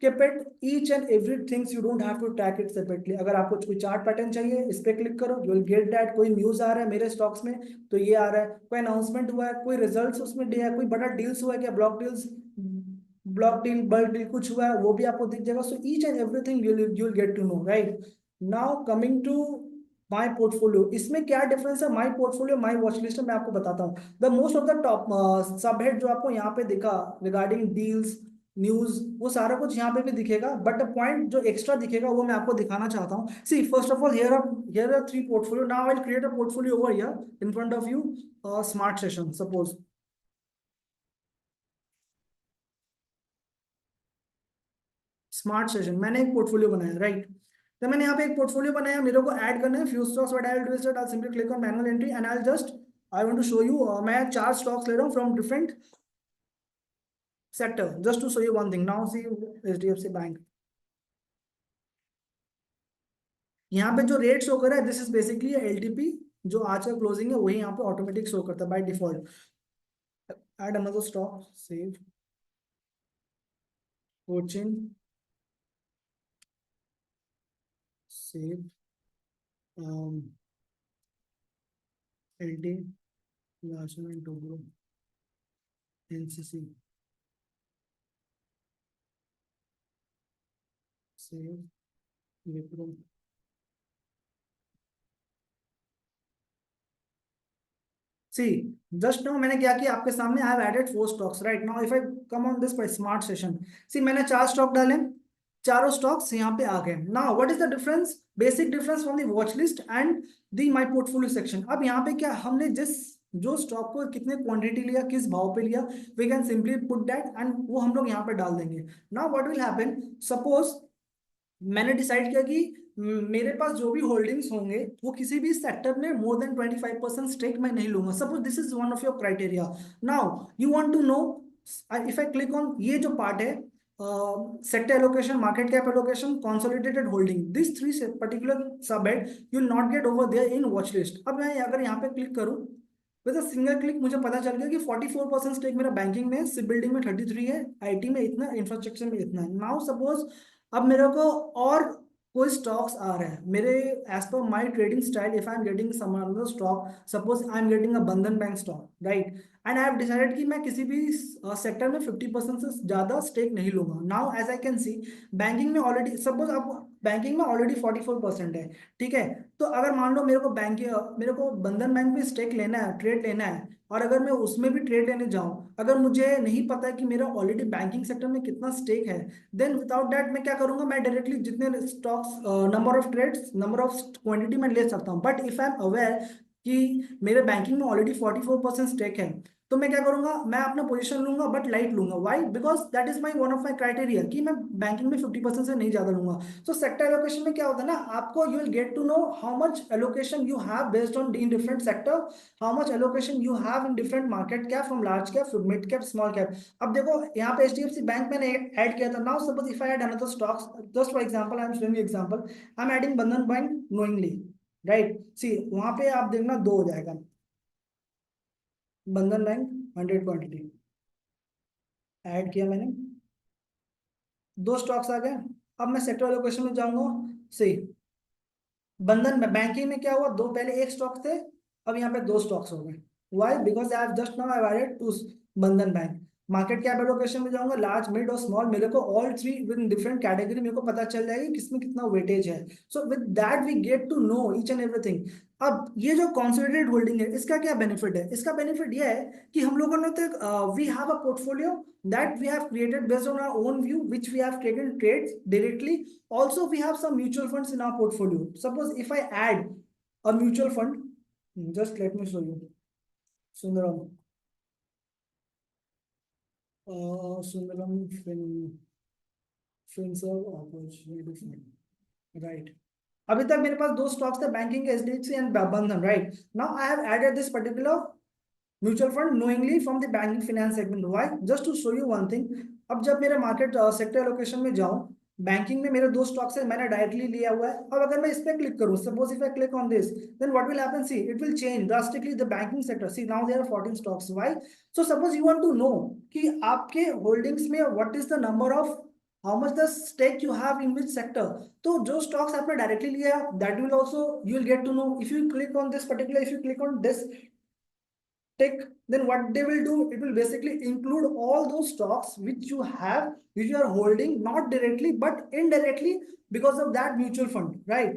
keep it each and every things, you don't have to track it separately। अगर आपको कोई chart pattern चाहिए इस पे click करो, you will get that। कोई news आ रहा है मेरे स्टॉक्स में तो ये आ रहा है, कोई अनाउंसमेंट हुआ है, कोई रिजल्ट्स उसमें दिया है, कोई बड़ा डील्स हुआ है क्या, ब्लॉक डील, बल्क डील कुछ हुआ है वो भी आपको दिख जाएगा। So each and everything you will get to know, right. Now coming to my portfolio, इसमें क्या डिफरेंस है my portfolio my watch list में, मैं आपको बताता हूँ। The most of the top sub head जो आपको यहाँ पे दिखा रिगार्डिंग डील्स न्यूज, वो सारा कुछ यहाँ पे भी दिखेगा, बट पॉइंट जो एक्स्ट्रा दिखेगा वो मैं आपको दिखाना चाहता हूँ। See first of all here are 3 portfolio, now I will create a portfolio over here in front of you, smart session suppose, smart session मैंने एक पोर्टफोलियो बनाया, राइट। तो मैंने यहाँ पे एक पोर्टफोलियो बनाया, मेरे को ऐड करना है few stocks, what I will do is that I simply click on manual entry and I will just I want to show you, मैं 4 स्टॉक्स ले रहा हूँ from different sector, just to show you one thing. Now see HDFC bank, यहाँ पे जो rate show कर रहा है दिस इज बेसिकली एलटीपी, जो आज का क्लोजिंग है वही यहाँ पे ऑटोमेटिक शो करता है by default. Add another stock, save, coaching, save, LT, last में टोगो, NCC, save, Wipro. See just now मैंने क्या किया आपके सामने, I have added 4 stocks, right. Now if I come on this smart session, see मैंने 4 स्टॉक डाले, चारों स्टॉक्स यहाँ पे आ गए। Now what is the difference, basic difference from the watch list and the my portfolio section. अब यहाँ पे क्या हमने जिस जो स्टॉक को कितने क्वांटिटी लिया, किस भाव पे लिया, we can simply put that and वो हम लोग यहाँ पे डाल देंगे। Now what will happen, suppose मैंने डिसाइड किया कि मेरे पास जो भी होल्डिंग्स होंगे वो किसी भी सेक्टर में मोर देन 25% स्टेक मैं नहीं लूंगा। Suppose this is one of your criteria. Now you want to know, if I click on ये जो पार्ट है, sector allocation, market cap allocation, consolidated holding, these three particular subhead you will not get over there in watch list। अब मैं अगर यहाँ पे click करूँ with a single click मुझे पता चल गया कि 44% स्टेक मेरा बैंकिंग में, शिप बिल्डिंग में 33 है, आईटी में इतना, इंफ्रास्ट्रक्चर में इतना है। नाउ सपोज अब मेरे को और कोई स्टॉक्स आ रहे हैं मेरे, as per my trading style, if I am getting some another stock, suppose I am getting a Bandhan Bank stock, right, and I have decided कि मैं किसी भी सेक्टर में 50% से ज्यादा स्टेक नहीं लूंगा। Now as I can see, banking में ऑलरेडी, सपोज अब बैंकिंग में ऑलरेडी 44% है, ठीक है। तो अगर मान लो मेरे को बंधन बैंक में स्टेक लेना है, ट्रेड लेना है, और अगर मैं उसमें भी ट्रेड लेने जाऊं, अगर मुझे नहीं पता है कि मेरा ऑलरेडी बैंकिंग सेक्टर में कितना स्टेक है, देन विदाउट दैट मैं क्या करूंगा, मैं डायरेक्टली जितने stocks, number of trades, number of quantity में ले सकता हूँ। But if I am aware कि मेरे बैंकिंग में ऑलरेडी 44% स्टेक है, तो मैं क्या करूंगा, मैं अपना पोजीशन लूंगा बट लाइट लूंगा। Why? Because that is my one of my criteria कि मैं बैंकिंग में 50% से नहीं ज्यादा लूंगा। तो सेक्टर एलोकेशन में क्या होता है ना, आपको you will get to know how much allocation you have based on in different sector, how much allocation you have in different market cap, from large cap, mid cap, small cap. अब देखो यहाँ पे HDFC bank मैंने add किया था। Now suppose if I add another stocks, just for example I am showing example, I am adding बंधन bank knowingly, right. सी वहां पे आप देखना दो हो जाएगा, बंधन बैंक 100 क्वांटिटी ऐड किया मैंने, दो स्टॉक्स आ गए। अब मैं सेक्टर एलोकेशन में जाऊंगा, सही, बंधन में बैंकिंग में क्या हुआ, दो, पहले एक स्टॉक थे, अब यहाँ पे दो स्टॉक्स हो गए। Why? Because I have just now I added to Bandhan bank. Market cap allocation में जाऊंगा, लार्ज, मिड और स्मॉल, मेरे को all three with different category मेरे को पता चल जाएगी किसमें कितना वेटेज है। So with that we get to know each and everything. अब ये जो कॉन्सोलिडेटेड होल्डिंग है, इसका क्या बेनिफिट है? इसका बेनिफिट ये है कि हम लोगों ने तो we have a portfolio that we have created based on our own view, which we have taken trades directly. Also we have some mutual funds in our portfolio. Suppose if I add a mutual fund, just let me show you, Sundaram, Sundaram FinServ opportunity fund, right। अभी तक मेरे पास दो stocks थे, banking के, HDFC and Bandhan, right. Now I have added this particular mutual fund knowingly from the banking finance segment। why? just to show you one thing। अब जब मेरे market sector allocation में जाऊं, बैंकिंग में मेरे दो स्टॉक्स है, मैंने डायरेक्टली लिया हुआ है। अब अगर मैं इस पे क्लिक करूं, suppose if I click on this, then what will happen, see it will change drastically the banking sector. See now there are 14 stocks. Why? So suppose you want to know कि आपके holdings में what is the number of, how much the stake you have in which sector, तो जो stocks आपने directly लिया, that will also you will get to know. If you click on this particular, if you click on this tick, then what they will do, it will basically include all those stocks which you have, which you are holding not directly but indirectly because of that mutual fund, right।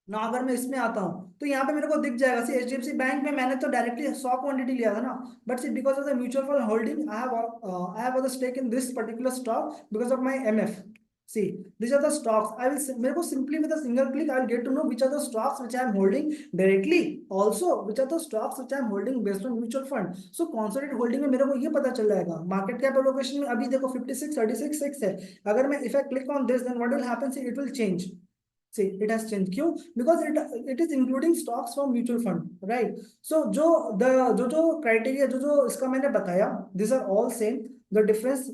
ना अगर मैं इसमें आता हूँ तो यहाँ पे मेरे को दिख जाएगा, सी एचडीएफसी बैंक में मैंने तो डायरेक्टली 100 क्वांटिटी लिया था ना, but see because of the mutual fund holding I have the stake in this particular stock because of my MF. See, these are the stocks. I will मेरे को simply with a single click I will get to know which are the stocks which I am holding directly. Also, which are the stocks which I am holding based on mutual fund. So consolidated holding में मेरे को ये पता चल जाएगा। Market cap allocation में अभी देखो 56, 36, 6 है। अगर मैं if I click on this, then what will happen? See, it will change. See, it has changed. क्यों? Because it is including stocks from mutual fund, right? So जो criteria जो इसका मैंने बताया, these are all same. The difference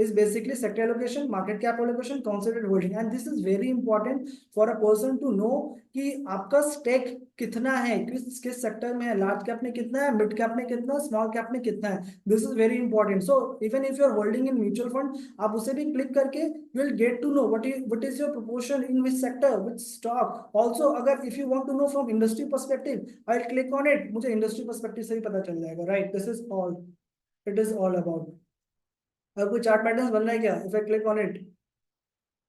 is basically sector allocation, market cap allocation, consolidated holding, and this is very important for a person to know कि आपका stake कितना है, किस सेक्टर में है, लार्ज कैप में कितना है, मिड कैप में कितना, स्मॉल कैप में कितना है। This is very important. So even if you are holding in mutual fund, आप उसे भी क्लिक करके you will get to know what is your proportion in which sector, which stock। Also अगर if you want to know from industry perspective, I'll click on it, मुझे industry perspective से ही पता चल जाएगा, right। This is all it is all about। अगर कोई chart pattern बन रहा है क्या, if I click on it,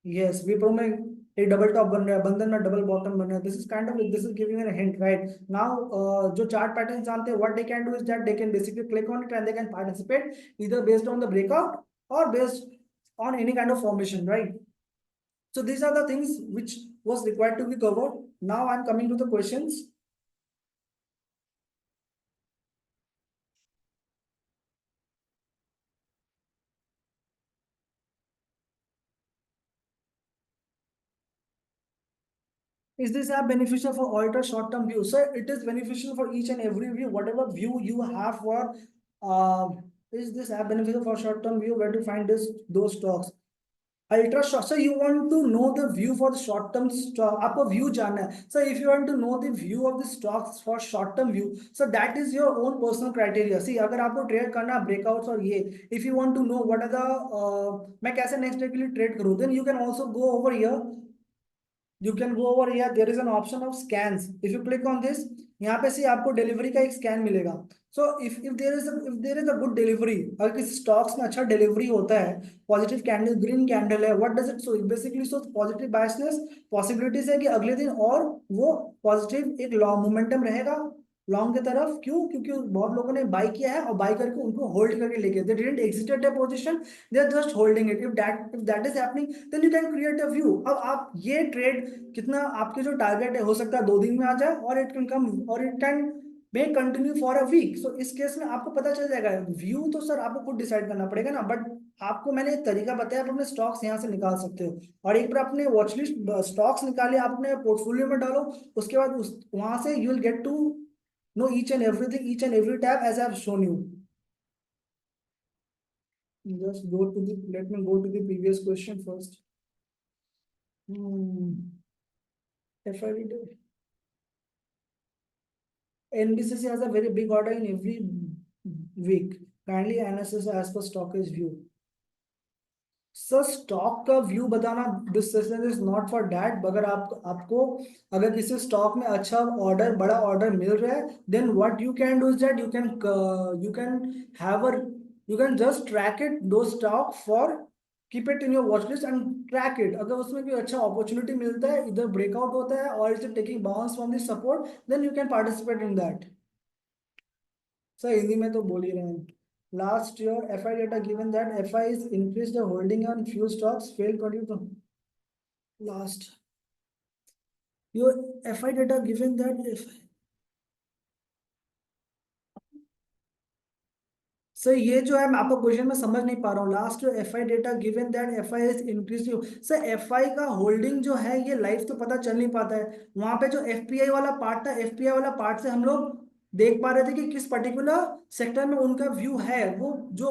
yes, Wipro में एक डबल टॉप बन रहा है, बंधन में डबल बॉटम बन रहा है। This is kind of, this is giving an hint, right. Now जो चार्ट पैटर्न जानते हैं, what they can do is that they can basically click on it and they can participate either based on the breakout or based on any kind of formation, right। So these are the things which was required to be covered। Now I'm coming to the questions। Is this app beneficial for ultra short-term view? So it is beneficial for each and every view, whatever view you have for. Uh, is this app beneficial for short-term view? Where to find this those stocks? Ultra short sir you want to know the view for the short term stock आपको view जानना है sir if you want to know the view of the stocks for short term view sir that is your own personal criteria see अगर आपको trade करना है breakouts और ये if you want to know what are the मैं कैसे next day के लिए ट्रेड करूं then you can also go over here you can go over here there is an option of scans if you click on this यहाँ पे से आपको delivery का एक स्कैन मिलेगा so if there is a good delivery अगर किसी stocks में अच्छा डिलीवरी होता है पॉजिटिव कैंडल ग्रीन कैंडल है what does it so basically so positive biasness possibilities है कि अगले दिन और वो पॉजिटिव एक लॉन्ग मोमेंटम रहेगा लॉन्ग की तरफ क्यों क्योंकि बहुत लोगों ने बाई किया है और बाई करके उनको होल्ड करके लेके they didn't exited their position they are just holding it if that is happening then you can create a view अब आप ये ट्रेड कितना आपके जो टारगेट है हो सकता है 2 दिन में आ जाए और इट कैन कम और it can may continue for a week so इस केस में आपको पता चल जाएगा व्यू तो सर आपको खुद डिसाइड करना पड़ेगा ना बट आपको मैंने एक तरीका बताया आप अपने स्टॉक्स यहाँ से निकाल सकते हो और एक बार अपने वॉच लिस्ट स्टॉक्स निकाले आपने पोर्टफोलियो में डालो उसके बाद उस वहां से you will get to know each and everything each and every tab as I have shown you just go to the let me go to the previous question first. If I read NBCC has a very big order in every week. Kindly analysis as per stockage view. Sir stock का view बताना this session is not for that अगर आपको अगर किसी stock में अच्छा order बड़ा order मिल रहा है then what you can do is that you can have a you can just track it दो stock for keep it in your watch list and track it अगर उसमें कोई अच्छा अपॉर्चुनिटी मिलता है इधर ब्रेकआउट होता है और is it taking bounce from the support then you can participate in that sir Hindi में तो बोल ही रहे हैं Last year, FI data given that FI is increased the holding on few stocks failed continue to last. Your FI data given that if sir ये जो है मैं आपका क्वेश्चन में समझ नहीं पा रहा हूँ last FI data given that FI is increase sir FI का होल्डिंग जो है ये लाइफ तो पता चल नहीं पाता है वहां पे जो एफपीआई वाला पार्ट था एफपीआई वाला पार्ट से हम लोग देख पा रहे थे कि किस पर्टिकुलर सेक्टर में उनका व्यू है वो जो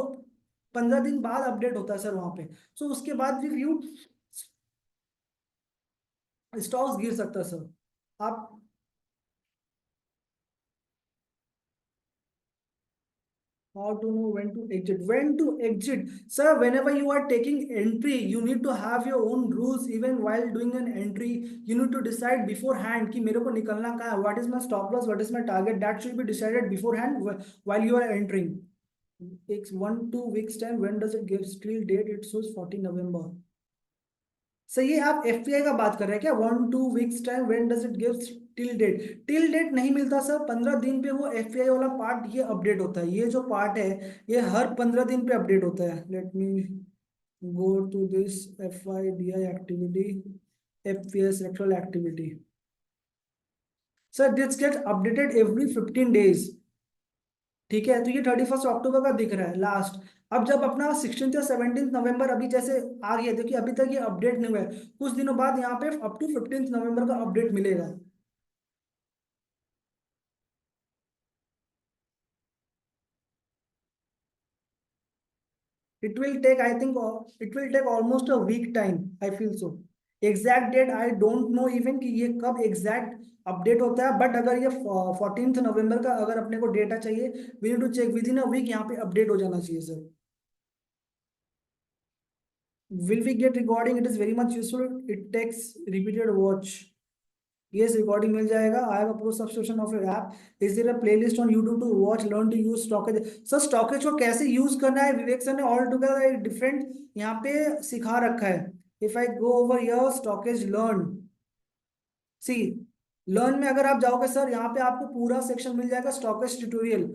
15 दिन बाद अपडेट होता है सर वहां पे सो उसके बाद भी व्यू स्टॉक्स गिर सकता है सर आप how to know when to exit sir whenever you are taking entry you need to have your own rules even while doing an entry you need to decide beforehand कि मेरे को निकलना कहाँ है what is my stop loss what is my target that should be decided beforehand while you are entering takes 1 2 weeks time when does it give still date it shows 14 November sir ये आप FPI का बात कर रहे हैं क्या 1 2 weeks time when does it gives till date नहीं मिलता सर 15 दिन पे वो एफपीआई वाला पार्ट ये अपडेट होता है ये जो पार्ट है ये हर 15 दिन पे अपडेट होता है let me go to this F I D I activity FPS electoral activity sir this get updated every 15 days ठीक है तो ये 31 अक्टूबर का दिख रहा है लास्ट अब जब अपना 16 या 17 नवंबर अभी जैसे आ गया देखिए अभी तक ये अपडेट नहीं हुआ है कुछ दिनों बाद यहाँ पे अप टू 15 नवंबर का अपडेट मिलेगा it will take I think it will take almost a week time I feel so exact date I don't know even कि ये कब एग्जैक्ट अपडेट होता है बट अगर ये 14 नवंबर का अगर अपने को डेटा चाहिए we need to check within a week यहाँ पे अपडेट हो जाना चाहिए sir will we get recording it is very much useful it takes repeated watch yes recording मिल जाएगा I have a pro subscription of your app is there a playlist on YouTube to watch learn to use stockage sir stockage को कैसे use करना है विवेक sir ने all together एक different यहाँ पे सिखा रखा है if I go over here stockage learn see learn में अगर आप जाओगे सर यहाँ पे आपको पूरा सेक्शन मिल जाएगा स्टॉकेज ट्यूटोरियल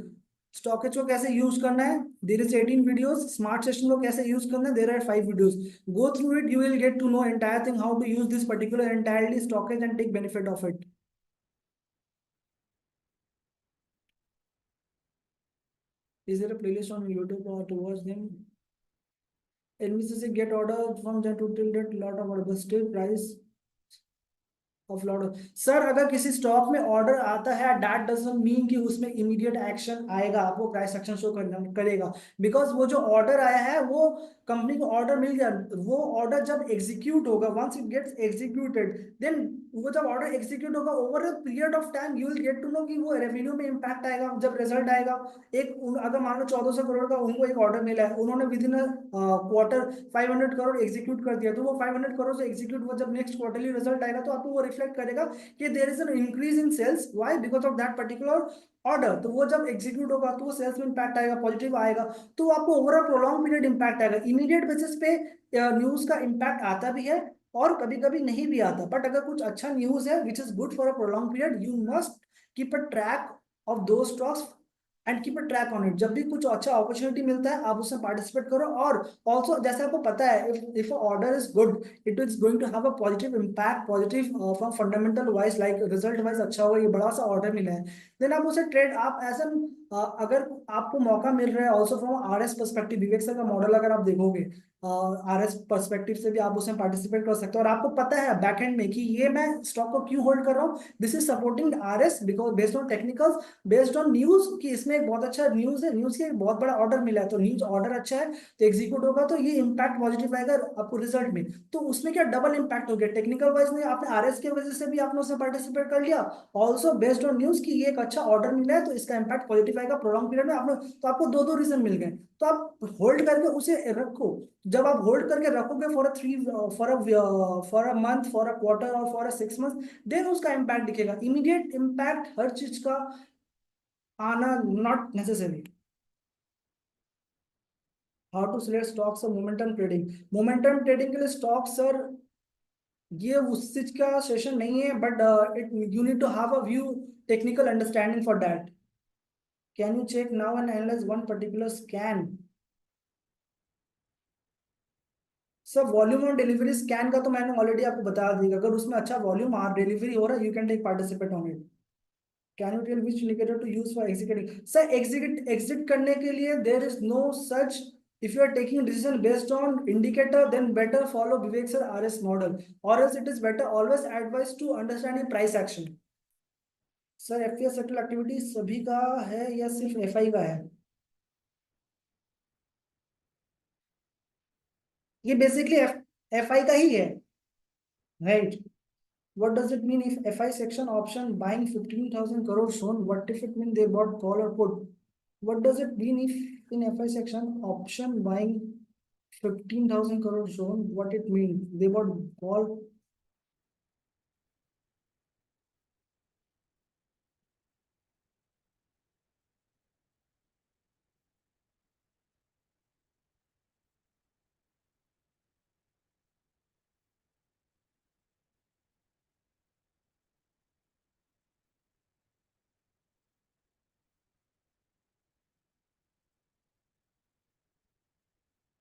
स्टॉकेज को कैसे यूज करना है there is 18 videos smart session को कैसे यूज करना है there are 5 videos go through it you will get to know entire thing how to use this particular entirely StockEdge and take benefit of it is there a playlist on YouTube or to watch them NBCC get order from that to till that lot of order but still price of lot. Sir अगर किसी stock में order आता है that doesn't mean कि उसमें immediate action आएगा, आपको price action show करेगा। बिकॉज वो जो ऑर्डर आया है वो कंपनी को ऑर्डर मिल गया, वो ऑर्डर जब एग्जीक्यूट होगा, once it gets executed, then वो जब ऑर्डर एग्जीक्यूट होगा over a period of time you will get to know कि वो रेवेन्यू में इंपैक्ट आएगा जब रिजल्ट आएगा। अगर मान लो 1400 करोड़ का उनको एक ऑर्डर मिला है, उन्होंने with in quarter 500 crore execute कर दिया, तो वो 500 करोड़ से एग्जीक्यूट वो जब नेक्स्ट क्वार्टरली रिजल्ट आएगा तो आपको वो रिफ्लेक्ट करेगा कि there is an increase in sales, why, because of that particular order. तो वो जब एग्जीक्यूट होगा तो वो सेल्स में इंपैक्ट आएगा, पॉजिटिव आएगा, तो आपको ओवरऑल प्रोलॉन्ग पीरियड इंपैक्ट आएगा। इमीडिएट बेसिस पे न्यूज का इंपैक्ट आता भी है और कभी कभी नहीं भी आता, बट अगर कुछ अच्छा न्यूज है which is good for a prolong period, you must keep a track of those stocks and keep a track on it. जब भी कुछ अच्छा अपॉर्चुनिटी मिलता है आप उसमें पार्टिसिपेट करो। और ऑल्सो जैसे आपको पता है if order is good it is going to have a positive impact, positive from fundamental wise, like result wise अच्छा हुआ, ये बड़ा सा ऑर्डर मिला है, देन आप उसे ट्रेड आप ऐसा अगर आपको मौका मिल रहा है also from RS perspective, Vivek sir का मॉडल अगर आप देखोगे आरएस पर्सपेक्टिव से भी आप उसमें पार्टिसिपेट कर सकते हो और आपको पता है बैक एंड में कि ये मैं स्टॉक को क्यों होल्ड कर रहा हूँ, this is supporting RS because based on technicals, based on news कि इसमें एक बहुत अच्छा न्यूज है, न्यूज के एक बहुत बड़ा ऑर्डर मिला है, तो न्यूज ऑर्डर अच्छा है तो एग्जीक्यूट होगा तो ये इंपैक्ट पॉजिटिव आएगा आपको रिजल्ट में। तो उसमें क्या डबल इंपैक्ट हो गया, टेक्निकल वाइज में आपने आरएस की वजह से भी आपने उसमें पार्टिसिपेट कर लिया, ऑल्सो बेस्ड ऑन न्यूज की ये एक अच्छा ऑर्डर मिला है तो इसका इंपैक्ट पॉजिटिव आएगा प्रोलॉन्ग पीरियड में आपने, तो आपको दो दो रीजन मिल गए। तो आप होल्ड करके उसे रखो, जब आप होल्ड करके रखोगे for a month, for a quarter और फॉर अ 6 मंथ, देन उसका इंपैक्ट दिखेगा। इमीडिएट इंपैक्ट हर चीज का आना not necessary. How to select stocks और मोमेंटम ट्रेडिंग, मोमेंटम ट्रेडिंग के लिए स्टॉक सर ये उस चीज का सेशन नहीं है, but it you need to have a view technical understanding for that. Can you check now and analyse one particular scan. Sir volume on delivery scan का तो मैंने ऑलरेडी आपको बता दिया, अगर उसमें अच्छा वॉल्यूम आ डिलीवरी हो रहा है you can take participate on it. Can you tell which indicator to use for executing, sir exit करने के लिए there is no such, if you are taking decision based on indicator then better follow Vivek sir RS model, or else it is better always advised to understanding price action। Sir FPS settle activity सभी का है या सिर्फ FI का है? ये basically FI का ही है, right? What does it mean if FI section option buying 15,000 crore shown? What if it mean they bought call or put? What does it mean if in FI section option buying 15,000 crore shown? What it mean? They bought call.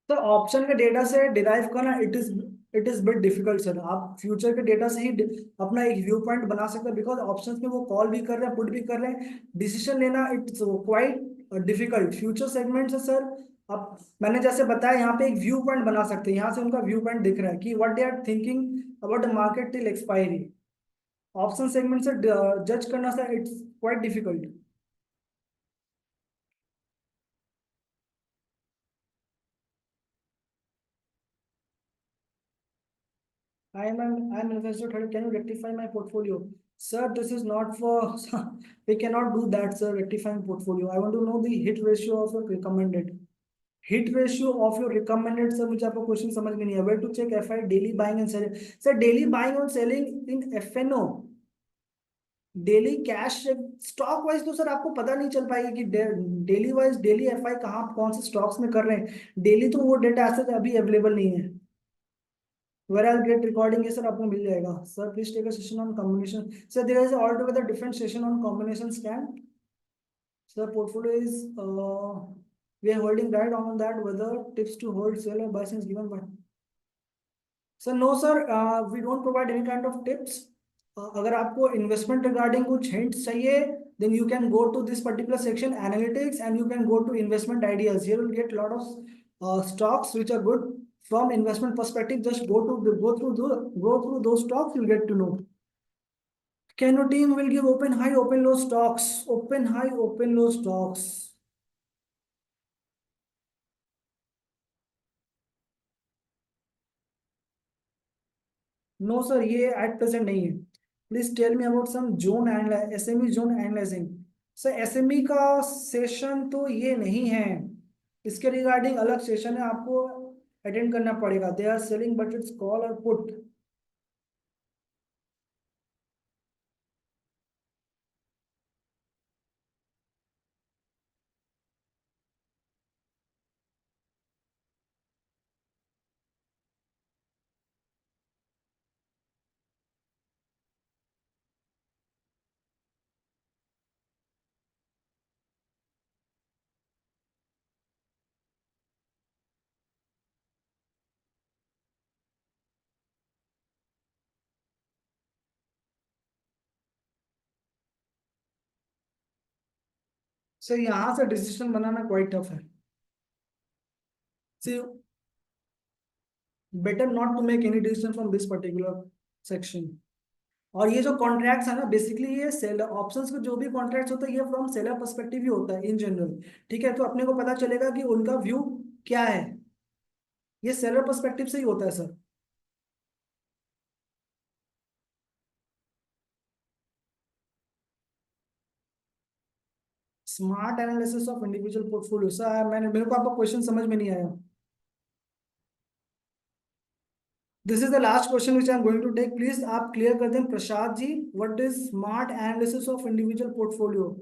तो option के data से derive करना it is bit difficult sir. आप future के data से ही अपना एक view point बना सकते हैं, बिकॉज ऑप्शंस में वो कॉल भी कर रहे हैं पुट भी कर रहे हैं, डिसीजन लेना it's quite difficult. Future segment से सर अब मैंने जैसे बताया यहाँ पे एक व्यू पॉइंट बना सकते हैं, यहाँ से उनका व्यू पॉइंट दिख रहा है कि what they are thinking about the market till expiry. Option segment से जज करना sir it's quite difficult. I'm investor. Can you rectify my portfolio? Sir, this is not for, we cannot do that, sir, rectifying portfolio. I want to know the hit ratio of your recommended. Hit ratio of your recommended, sir, मुझे आपका question समझ में नहीं है। Where to check FI daily buying and selling? Sir, daily buying and selling in FNO, daily cash stock wise तो sir आपको पता नहीं चल पाएगी कि डेली वाइज डेली एफआई कहाँ कौन से स्टॉक्स में कर रहे हैं, डेली तो वो डेटा ऐसे अभी अवेलेबल नहीं है। where I'll get recording ये सर आपको मिल जाएगा। Sir please take a session on combination, sir there is all together different session on combination scan. Sir portfolio is we are holding right on that whether tips to hold sell or buy since given by sir no sir we don't provide any kind of tips. अगर आपको investment regarding कुछ hints चाहिए then you can go to this particular section analytics and you can go to investment ideas, here you'll get a lot of stocks which are good from investment perspective, just go through those stocks you'll get to know। Can your team will give open high, open low stocks? Open high, open low stocks. No, sir, ये at present नहीं है. Please tell me about some zone and SME zone analyzing. Sir SME का session तो ये नहीं है. इसके regarding अलग सेशन है, आपको अटेंड करना पड़ेगा. They are selling but it's call और पुट. सर यहाँ से डिसीजन बनाना क्वाइट टफ है. See better not to make any decision from this particular section. और ये जो कॉन्ट्रैक्ट्स है ना, बेसिकली ये सेलर ऑप्शंस के जो भी कॉन्ट्रैक्ट्स होता है ये फ्रॉम सेलर पर्सपेक्टिव ही होता है इन जनरल. ठीक है, तो अपने को पता चलेगा कि उनका व्यू क्या है. ये सेलर पर्सपेक्टिव से ही होता है sir. Smart analysis of individual portfolio. Sir मैंने मेरे को आपका क्वेश्चन समझ में नहीं आया. This is the last question which I am going to take. Please आप क्लियर कर दें Prasad ji. What is smart analysis of individual portfolio?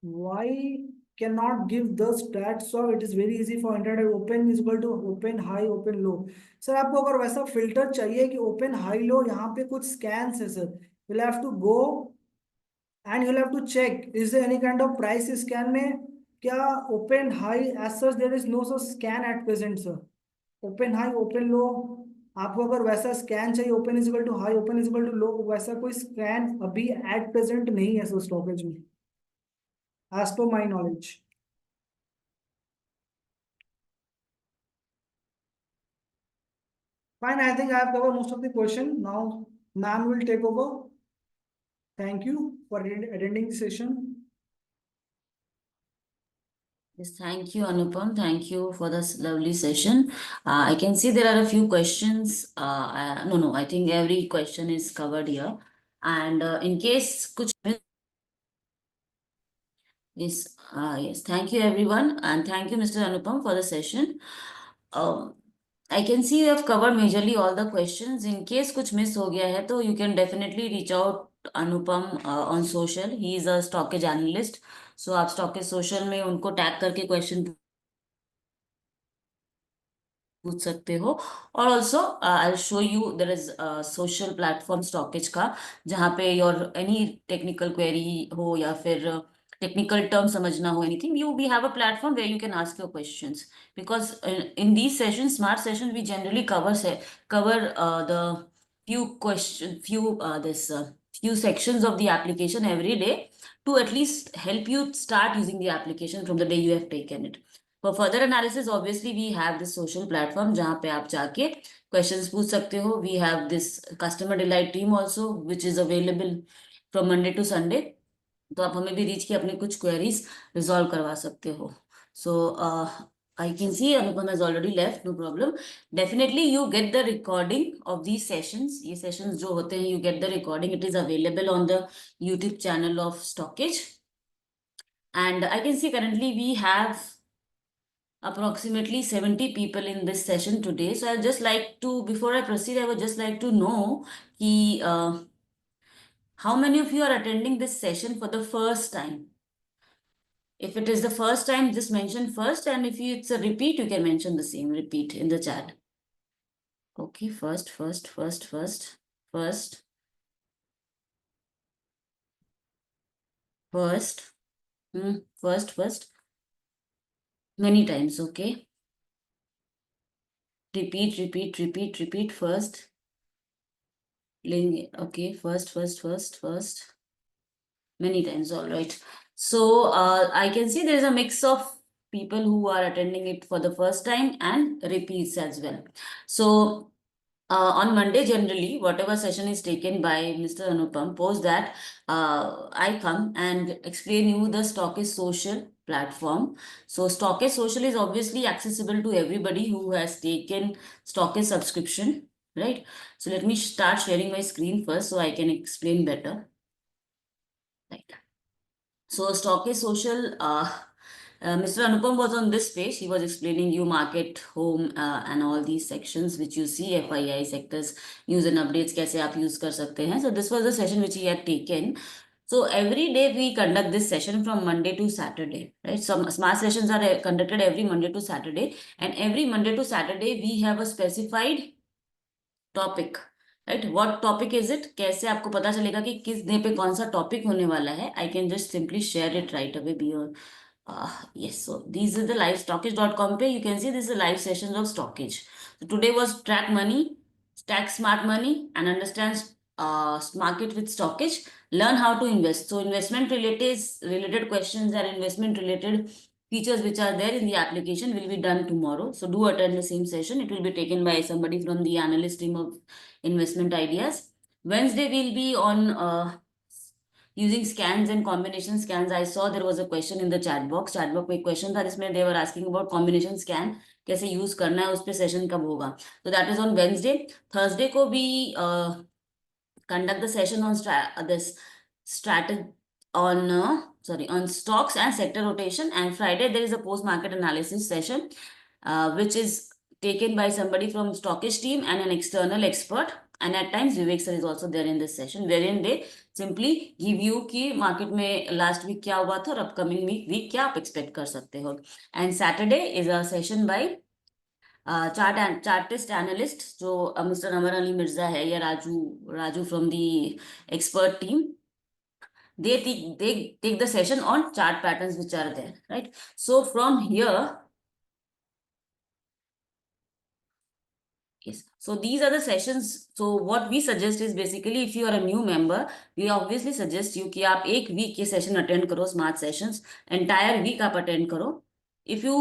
Why cannot give the stats? So it is very easy for intraday. Open is equal to open high, open low. Sir आपको अगर वैसा filter चाहिए कि open high low, यहाँ पे कुछ scans है sir. you'll have to go and you'll have to check is there any kind of price scan में. क्या open high as such there is no such scan at present sir. Open high, open low, आपको अगर वैसा scan चाहिए open is equal to high, open is equal to low, वैसा कोई scan अभी at present नहीं है सर स्टॉकेज में, as per my knowledge. Fine, I think I have covered most of the question. Now, ma'am will take over. Thank you for attending the session. Yes, thank you, Anupam. Thank you for this lovely session. I can see there are a few questions. No, I think every question is covered here. And in case kuch yes, thank you everyone, and thank you, Mr. Anupam, for the session. Um, I can see you have covered majorly all the questions. In case kuch miss ho gaya hai, to you can definitely reach out Anupam on social. He is a stockage analyst. So आप stockage social में उनको tag करके question पूछ सकते हो. और also I show you there is social platform stockage का, जहाँ पे योर एनी टेक्निकल क्वेरी हो या फिर टेक्निकल टर्म समझना हो, anything, you we have a platform where you can ask your questions. Because in these session, smart session, we generally cover the few sections of the application every day, to at least help you start using the application from the day you have taken it. For further analysis, obviously, we have this social platform जहाँ पे आप जाके questions पूछ सकते हो. We have this customer delight team also, which is available from Monday to Sunday. तो आप हमें भी reach के अपने कुछ queries resolve करवा सकते हो. So I can see Anupam has already left. No problem. Definitely, you get the recording of these sessions. ये sessions जो होते हैं, you get the recording. It is available on the YouTube channel of Stockage. And I can see currently we have approximately 70 people in this session today. So I'd just like to, before I proceed, I would just like to know how many of you are attending this session for the first time? If it is the first time, just mention first. And if it's a repeat, you can mention the same repeat in the chat. Okay, first. First. Many times, okay. Repeat. First. Okay, first. Many times, all right. So I can see there is a mix of people who are attending it for the first time and repeats as well. So on Monday, generally, whatever session is taken by Mr. Anupam, post that I come and explain you the Stockist Social platform. So Stockist Social is obviously accessible to everybody who has taken Stockist subscription, right? So let me start sharing my screen first so I can explain better. Right. So Stockist Social, Mr. Anupam was on this page. He was explaining you market, home, and all these sections which you see, FII sectors, news and updates, कैसे आप use कर सकते हैं. So this was the session which he had taken. So every day we conduct this session from Monday to Saturday, right? Some smart sessions are conducted every Monday to Saturday, and every Monday to Saturday we have a specified topic, right? What topic is it? कैसे आपको पता चलेगा कि किस day पे कौन सा topic होने वाला है? I can just simply share it right away be your yes, so these are the live stockage.com पे you can see this is the live sessions of stockage. So today was track money, stack smart money and understand market with stockage, learn how to invest. So investment related questions and investment related features which are there in the application will be done tomorrow. So do attend the same session. It will be taken by somebody from the analyst team of investment ideas. Wednesday will be on using scans and combination scans. I saw there was a question in the chat box. Chat box में एक question था जिसमें they were asking about combination scan कैसे use करना है, उस पे session कब होगा. So that is on Wednesday. Thursday को भी conduct the session on this strategy on on stocks and sector rotation, and Friday there is a post market analysis session which is taken by somebody from stockish team and an external expert, and at times Vivek sir is also there in this session wherein they simply give you कि market में last week क्या हुआ था और upcoming week क्या आप expect कर सकते हो. And Saturday is a session by chartist analyst जो मिस्टर अमर अली मिर्जा है या Raju from the expert team. They take the session on chart patterns which are there, right? So from here, yes, so these are the sessions. So what we suggest is basically if you are a new member, we obviously suggest you कि आप एक week ये session attend करो, smart sessions, entire week आप attend करो. If you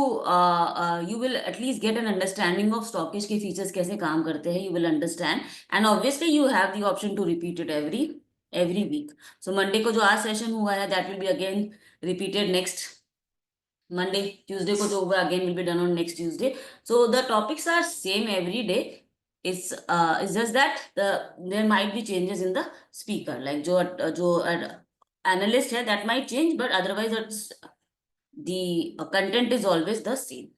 you will at least get an understanding of stockage के features कैसे काम करते हैं, you will understand, and obviously you have the option to repeat it every week. So Monday को जो आज session हुआ है, that will be again repeated next Monday. Tuesday को जो होगा again will be done on next Tuesday. So the topics are same every day. It's just that there might be changes in the speaker, like जो analyst है that might change, but otherwise it's the content is always the same.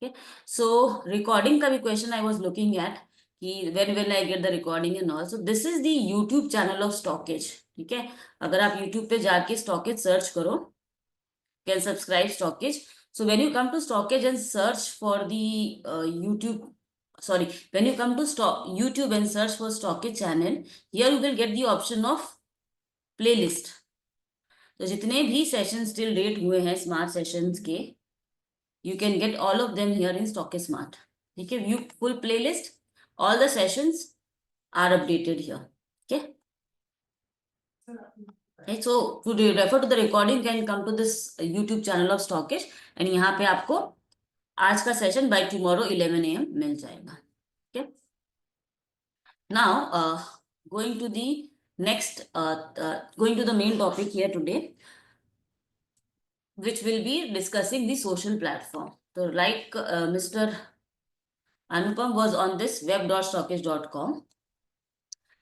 Okay, so recording का भी question I was looking at कि when will I get the recording and all. So this is the YouTube channel of stockage. ठीक है, अगर आप YouTube पे जाके stockage search करो, can subscribe stockage. So when you come to stockage and search for the when you come to YouTube and search for stockage channel, here you will get the option of playlist. तो जितने भी sessions till date हुए हैं smart sessions के, you can get all of them here in Stockage Smart. ठीक है, view full playlist, all the sessions are updated here. Okay. Right, so to refer to the recording, you can come to this YouTube channel of Stockage, and यहाँ पे आपको आज का session by tomorrow 11 AM मिल जाएगा. Okay. Now going to the next going to the main topic here today, which will be discussing the social platform. So like Mr. Anupam was on this web.stockage.com.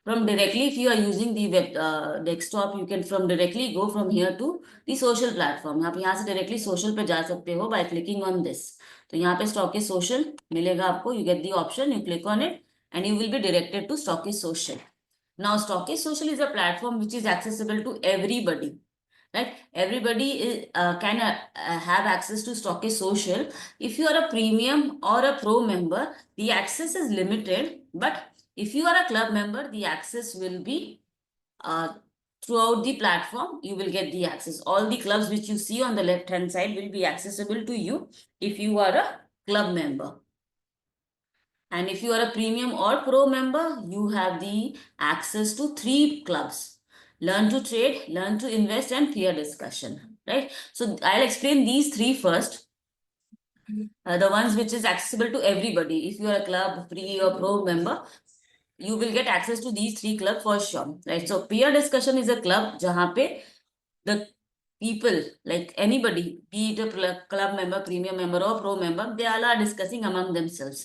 From directly, if you are using the web desktop, you can from directly go from here to the social platform. आप यहाँ से directly social पे जा सकते हो by clicking on this. तो यहाँ पे Stockage social मिलेगा आपको. You get the option, you click on it, and you will be directed to Stockage social. Now, Stockage social is a platform which is accessible to everybody. Right, everybody can have access to Stockage social. If you are a premium or a pro member, the access is limited, but if you are a club member, the access will be throughout the platform. You will get the access. All the clubs which you see on the left hand side will be accessible to you if you are a club member. And if you are a premium or pro member, you have the access to 3 clubs: learn to trade, learn to invest, and peer discussion. right? So I'll explain these three first. The ones which is accessible to everybody. If you are a club, pre or pro member, you will get access to these three clubs for sure, right? So peer discussion is a club jahan pe the people, like anybody, be it a club member, premium member or pro member, they all are discussing among themselves.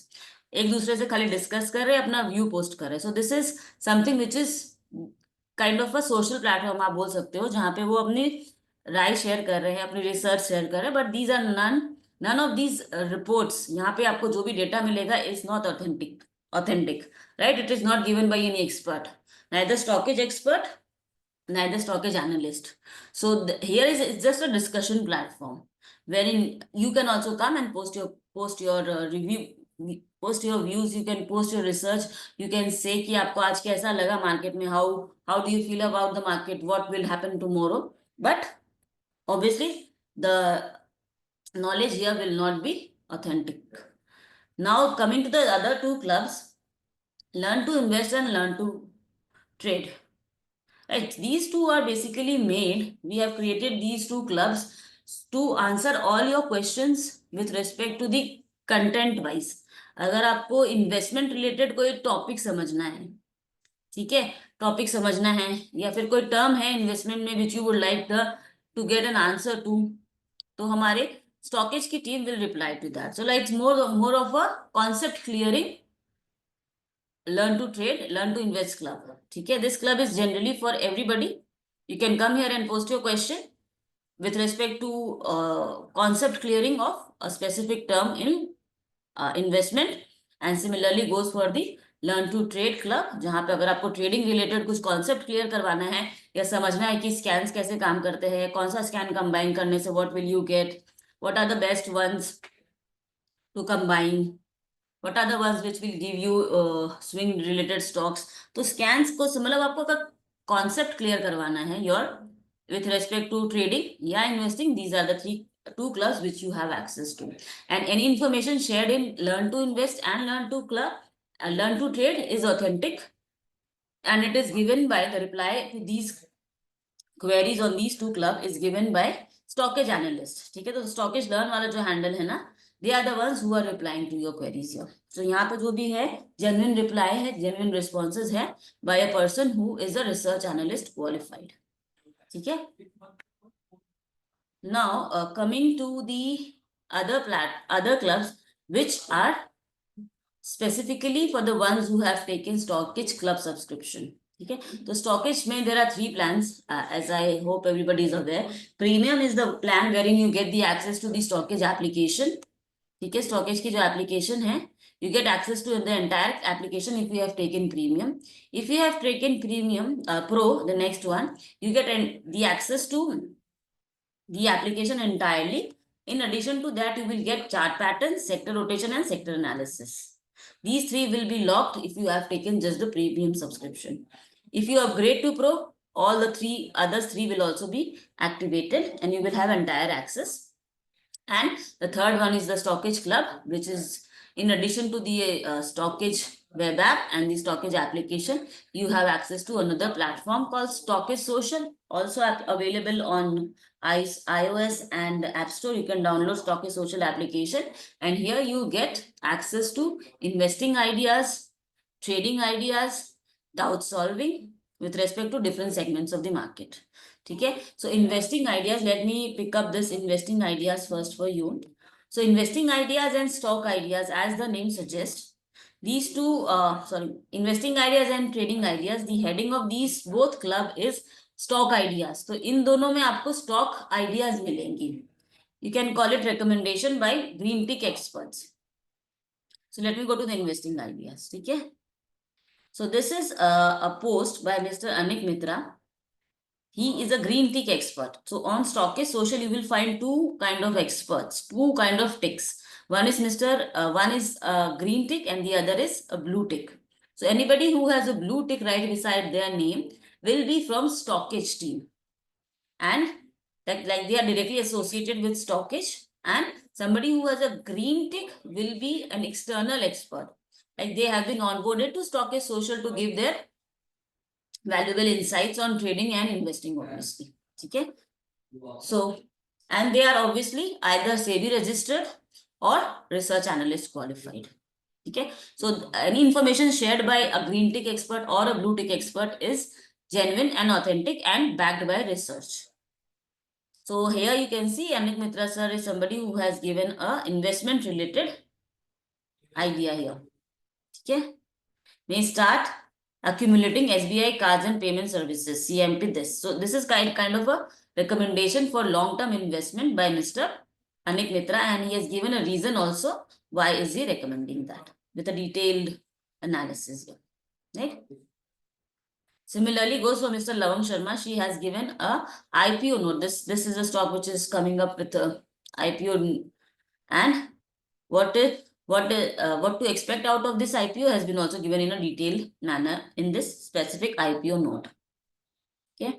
एक दूसरे से खाली discuss कर रहे हैं, अपना view post कर रहे हैं. So this is something which is kind of a social platform आप बोल सकते हो, जहाँ पे वो अपनी राय शेयर कर रहे हैं, अपनी रिसर्च शेयर कर रहे हैं. But these are none of these reports, यहाँ पे आपको जो भी डेटा मिलेगा is not authentic, right? It is not given by any expert, neither stockage expert, neither stockage analyst. So here is it's just a discussion platform wherein you can also come and post your review, post your views, you can post your research, you can say कि आपको आज कैसा लगा market में, how do you feel about the market, what will happen tomorrow. But obviously the knowledge here will not be authentic. Now coming to the other two clubs, learn to invest and learn to trade. Right, these two are basically made. We have created these two clubs to answer all your questions with respect to the content wise. अगर आपको investment related कोई topic समझना है, ठीक है, topic समझना है, या फिर कोई टर्म है इन्वेस्टमेंट में which you would like to get an answer to, तो हमारे स्टॉकेज की team will reply to that. So like more of a concept clearing learn to trade, learn to invest club. Okay, this club is generally for everybody. You can come here and post your question with respect to concept clearing of a specific term in investment, and similarly goes for the learn to trade club, जहाँ पे अगर आपको trading related कुछ concept clear करवाना है या समझना है कि स्कैन्स कैसे काम करते हैं, कौन सा स्कैन कंबाइन करने से what will you get, what are the best ones to combine, what are the ones which will give you swing related stocks. तो scans को मतलब आपको अगर concept clear करवाना है your with respect to trading या investing, these are the two clubs which you have access to. And any information shared in learn to invest and learn to trade is authentic, and it is given by the reply to these queries on these two club is given by stockage analyst. ठीक है, तो stockage learn वाला जो handle है ना, they are the ones who are replying to your queries here. So यहाँ पे जो भी है genuine reply है, genuine responses है by a person who is a research analyst qualified. ठीक है. Now coming to the other clubs which are specifically for the ones who have taken stockage club subscription. ठीक है, तो stockage में there are three plans, as I hope everybody is aware. Premium is the plan wherein you get the access to the stockage application. ठीक है, stockage की जो application है, you get access to the entire application if you have taken premium. If you have taken premium pro, the next one, you get the access to the application entirely. In addition to that, you will get chart patterns, sector rotation and sector analysis. These three will be locked if you have taken just the premium subscription. If you upgrade to pro, all the others three will also be activated and you will have entire access. And the third one is the stockage club, which is in addition to the stockage web app and the stockage application, you have access to another platform called Stockage Social, also available on iOS and App Store. You can download Stockage Social application, and here you get access to investing ideas, trading ideas, doubt solving with respect to different segments of the market. Okay, so investing ideas, let me pick up this investing ideas first for you. So investing ideas and stock ideas, as the name suggests, these two, investing ideas and trading ideas, the heading of these both club is stock ideas. So इन दोनों में आपको stock ideas मिलेंगी. You can call it recommendation by green tick experts. So let me go to the investing ideas. ठीक है? So this is a post by Mr. Anik Mitra. He is a green tick expert. So on Stockage Social, you will find two kind of experts, two kind of ticks. One is one is a green tick and the other is a blue tick. So anybody who has a blue tick right beside their name will be from Stockage team. And that, like, they are directly associated with Stockage. And somebody who has a green tick will be an external expert. Like, they have been onboarded to Stockage Social to give their valuable insights on trading and investing, obviously. Okay. So and they are obviously either SEBI registered or research analyst qualified. Okay, so any information shared by a green tick expert or a blue tick expert is genuine and authentic and backed by research. So here you can see Anik Mitra sir is somebody who has given a investment related idea here. Okay, may start accumulating SBI cards and payment services, CMP this. So this is kind of a recommendation for long-term investment by Mr. Anik Mitra, and he has given a reason also why is he recommending that with a detailed analysis here, right? Similarly goes for Mr. Lavang Sharma. She has given a IPO note. This is a stock which is coming up with a IPO, and what to expect out of this IPO has been also given in a detailed manner in this specific IPO note. Okay.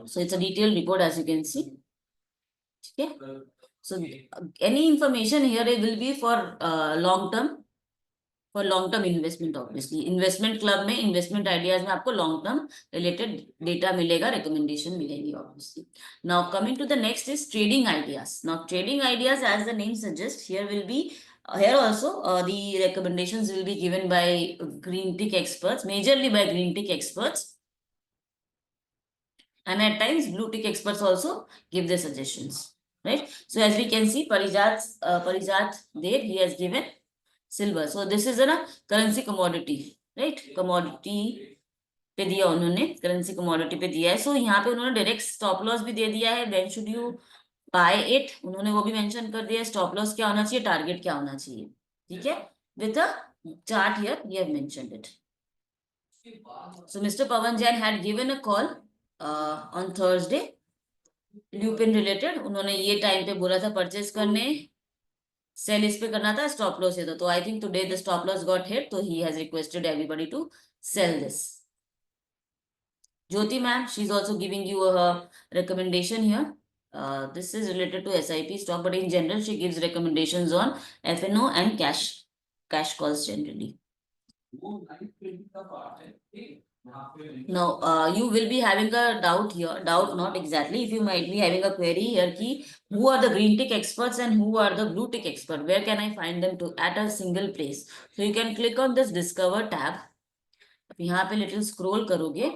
So it's a detailed report, as you can see. Okay. So any information here will be for long-term investment, obviously. Investment club में investment ideas में आपको long-term related data मिलेगा, recommendation मिलेगी, obviously. Now coming to the next is trading ideas. Now trading ideas, as the name suggests, here will be here also the recommendations will be given by green tick experts, majorly by green tick experts, and at times blue tick experts also give their suggestions, right? So as we can see, Parijat there, he has given silver. So this is a currency commodity, right? Commodity पे दिया उन्होंने, currency commodity पे दिया है. सो यहाँ पे उन्होंने direct stop loss भी दे दिया है. When should you buy it, उन्होंने वो भी मेंशन कर दिया है. स्टॉप लॉस क्या होना चाहिए, टारगेट क्या होना चाहिए, ठीक है, with a chart here we have mentioned it. So mister Pavan Jain had given a call on Thursday Lupin related. उन्होंने ये टाइम पे बोला था परचेज करने, सेल इस पे करना था, स्टॉप लॉस है. तो I think today the stop loss got hit, तो he has requested everybody to sell this. Jyoti ma'am, she's also giving you a recommendation here. This is related to SIP stock, but in general, she gives recommendations on FNO and cash calls generally. Now, you will be having a doubt here, doubt not exactly. If you might be having a query here, ki, who are the green tick experts and who are the blue tick experts? Where can I find them to at a single place? So you can click on this Discover tab. यहाँ पे little scroll करोगे.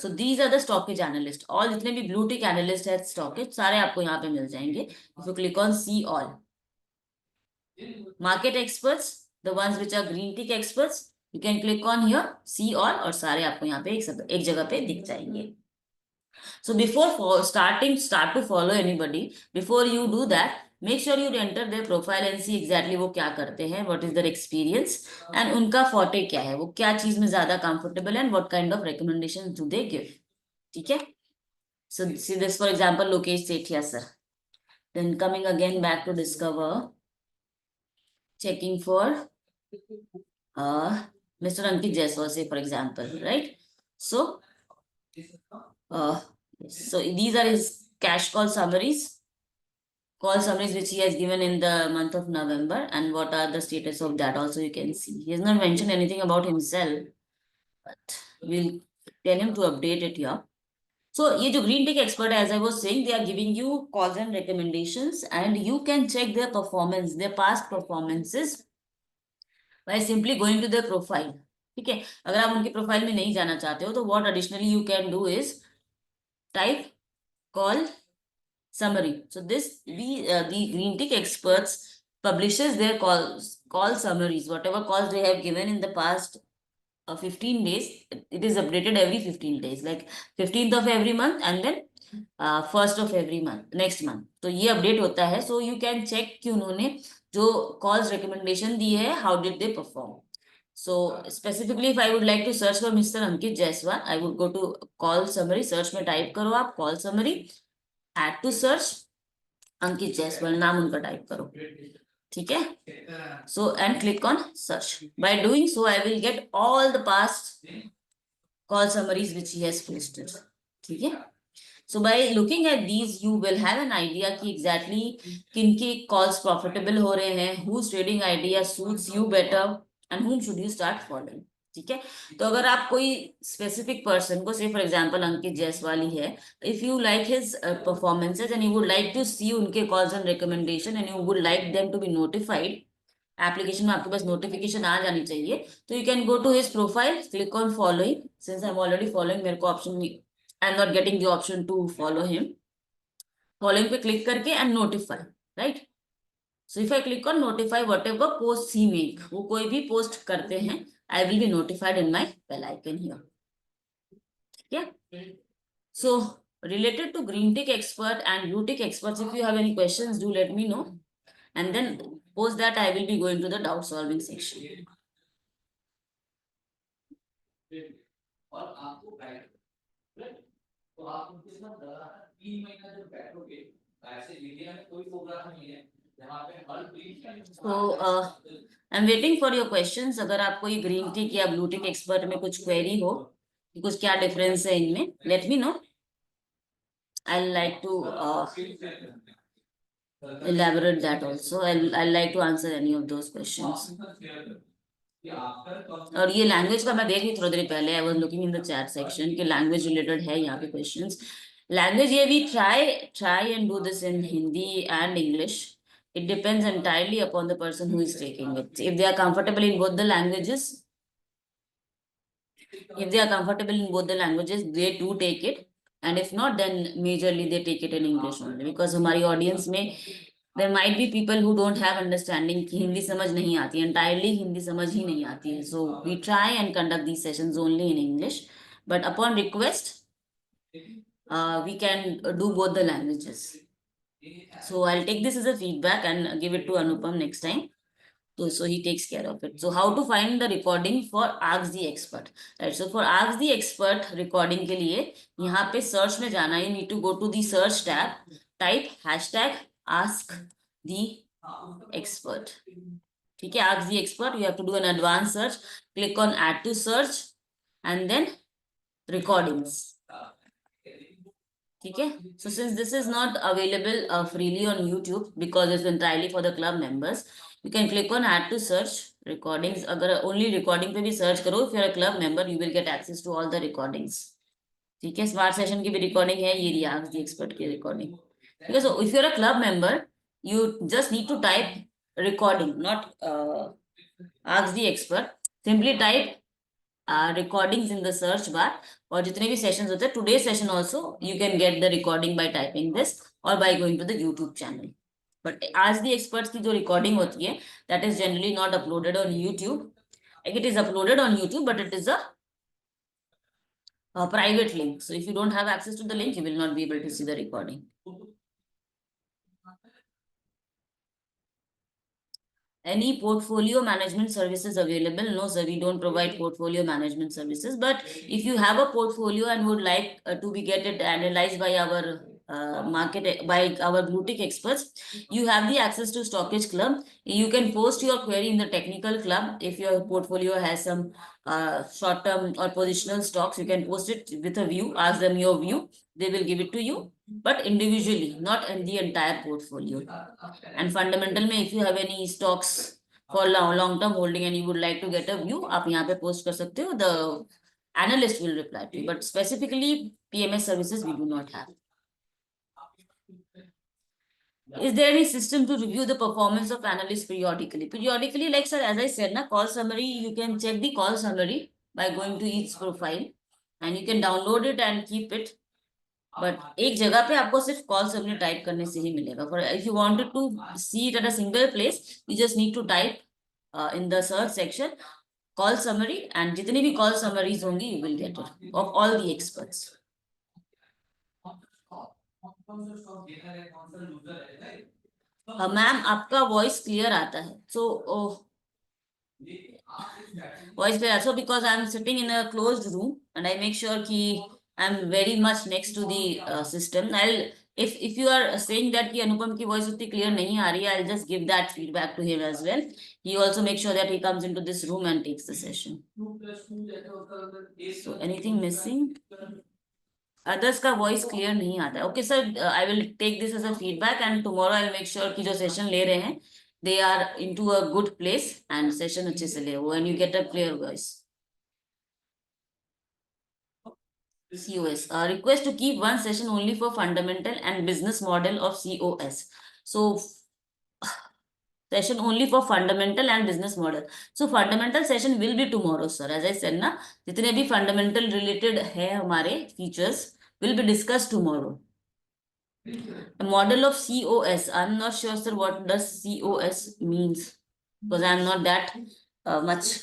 So these are the stockage analysts. All जितने भी blue tick analyst है stockage, सारे आपको यहाँ पे मिल जाएंगे. If you click on see all. Market experts, the ones which are green tick experts, you can click on here see all, और सारे आपको यहाँ पे एक जगह पे दिख जाएंगे. So before start to follow anybody, before you do that, make sure you enter their profile and see exactly वो क्या करते हैं, what is their experience, and उनका forte क्या है, वो क्या चीज में ज्यादा comfortable है, and what kind of recommendations do they give. ठीक है? So see this, for example, Lokesh Sethia sir. Then coming again back to Discover, checking for Mr. Ankit Jaiswal, say for example, right? So so these are his cash call summaries which he has given in the month of November, and what are the status of that also you can see. He has not mentioned anything about himself, but we'll tell him to update it here. So ये जो green tick expert, as I was saying, they are giving you calls and recommendations, and you can check their performance, their past performances by simply going to their profile. ठीक है, अगर आप उनके profile में नहीं जाना चाहते हो तो what additionally you can do is type call summary. So this the green tick experts publishes their call summaries, whatever calls they have given in the past 15 days. It is updated every 15 days, like 15th of every month and then 1st of every month, next month. तो ये update होता है. So you can check कि उन्होंने जो calls recommendation दी है, how did they perform. So specifically, if I would like to search for Mr. Ankit Jaiswal, I would go to call summary, search में type करो आप call summary, add to search, Ankit Jaiswal नाम उनका type करो, ठीक है. So and click on search. By doing so, I will get all the past call summaries which he has posted, ठीक है. So by looking at these, you will have an idea कि exactly किनके calls profitable हो रहे हैं, whose trading idea suits you better, and whom should you start following. ठीक है। तो अगर आप कोई स्पेसिफिक पर्सन को, से फॉर एग्जांपल अंकित जायसवाल ही है, if you like his performances and you would like to see उनके calls and recommendation and you would like them to be notified, application में आपके पास नोटिफिकेशन आ जानी चाहिए, तो you can go to his profile, click on following, since I am already following, मेरे को option, I am not getting the option to follow him, following पे क्लिक करके and notify, right. So if I click on notify whatever post he make, वो कोई भी post करते हैं, I will be notified in my bell icon here, ठीक है। So related to green tick expert and blue tick experts, if you have any questions, do let me know. And then post that I will be going to the doubt solving section. और आपको तो आप उनके साथ 3 महीना जब बैठोगे, ऐसे इंडिया में कोई प्रोग्राम नहीं है जहाँ पे हर So I'm waiting for your questions. अगर आपको ये green tick या blue tick expert में कुछ query हो, कि कुछ क्या difference है इनमें, let me know. I'll like to elaborate that also. I'll like to answer any of those questions. और ये लैंग्वेज का मैं देख रही थोड़ी देर पहले, I was looking in the chat section कि लैंग्वेज रिलेटेड है यहाँ पे क्वेश्चंस। लैंग्वेज, ये we try and do this in Hindi and English, it depends entirely upon the person who is taking it. If they are comfortable in both the languages, they do take it, and if not, then majorly they take it in English only, because हमारी audience में there might be people who don't have understanding कि हिंदी समझ नहीं आती, entirely Hindi समझ ही नहीं आती है, so we try and conduct these sessions only in English, but upon request we can do both the languages. So I'll take this as a feedback and give it to Anupam next time. So he takes care of it. So how to find the recording for Ask the Expert, right? So for Ask the Expert recording के लिए यहाँ पे search में जाना, you need to go to the search tab, type hashtag Ask the Expert. ठीक है, Ask the Expert, you have to do an advanced search, click on add to search and then recordings. ठीक है, so since this is not available freely on YouTube because it's entirely for the club members, you can click on add to search recordings. अगर only recording पे भी search करो, if you are a club member, you will get access to all the recordings. ठीक है, smart session की भी recording है, ये Ask the Expert की रिकॉर्डिंग, ठीक है। So if you are a club member, you just need to type recording, not Ask the Expert. Simply type recordings in the search bar, और जितने भी सेशंस होते हैं, today's session also you can get the recording by typing this or by going to the YouTube channel. But Ask the Experts की जो recording होती है, that is generally not uploaded on YouTube. Like it is uploaded on YouTube, but it is a private link. So if you don't have access to the link, you will not be able to see the recording. Any portfolio management services available? No, sir, we don't provide portfolio management services. But if you have a portfolio and would like to be get it analyzed by our by our blue tick experts, you have the access to Stockage Club. You can post your query in the technical club. If your portfolio has some short-term or positional stocks, you can post it with a view, ask them your view, they will give it to you, but individually, not in the entire portfolio. And fundamental में if you have any stocks for long-term holding and you would like to get a view, आप यहाँ पे post कर सकते हो, the analyst will reply to you. But specifically PMS services we do not have. Is there any system to review the performance of analysts periodically? Periodically, like sir, as I said, na call summary, you can check the call summary by going to each profile and you can download it and keep it. But एक जगह पे आपको सिर्फ call summary type करने से ही मिलेगा. For if you wanted to see it at a single place, you just need to type in the search section call summary, and जितनी भी call summaries होंगी you will get it of all the experts. Ma'am आपका voice clear आता है, so voice clear. So because I am sitting in a closed room and I make sure कि I'm very much next to the system. If you are saying that कि अनुपम की voice उतनी clear नहीं आ रही है, I'll just give that feedback to him as well. He also makes sure that he comes into this room and takes the session. So anything missing? Others का voice clear नहीं आता है. Okay sir, I will take this as a feedback and tomorrow I'll make sure कि जो session ले रहे हैं, they are into a good place and session अच्छे से ले वो, and you get a clear voice. COS. Request to keep one session only for fundamental and business model of COS. So session only for fundamental and business model. So fundamental session will be tomorrow, sir. As I said ना, जितने भी fundamental related है हमारे features will be discussed tomorrow. The model of COS. I'm not sure, sir, what does COS means because I'm not that much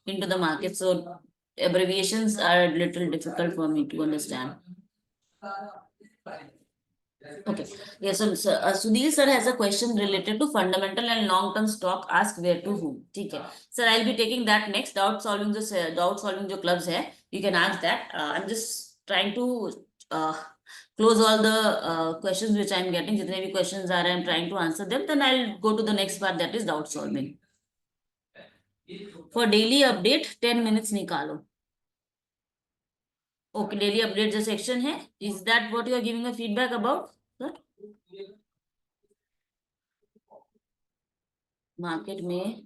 into the market. So abbreviations are a little difficult for me to understand. Okay. Yes, so Sudhir sir has a question related to fundamental and long-term stock. Ask where to whom. ठीक है. Sir, I'll be taking that next. Doubt solving जो clubs है, you can ask that. I'm just trying to close all the questions which I'm getting. जितने भी questions are, I'm trying to answer them. Then I'll go to the next part, that is doubt solving. For daily update, 10 minutes निकालो. Okay, daily update जो section है, is that what you are giving a feedback about, sir? Market में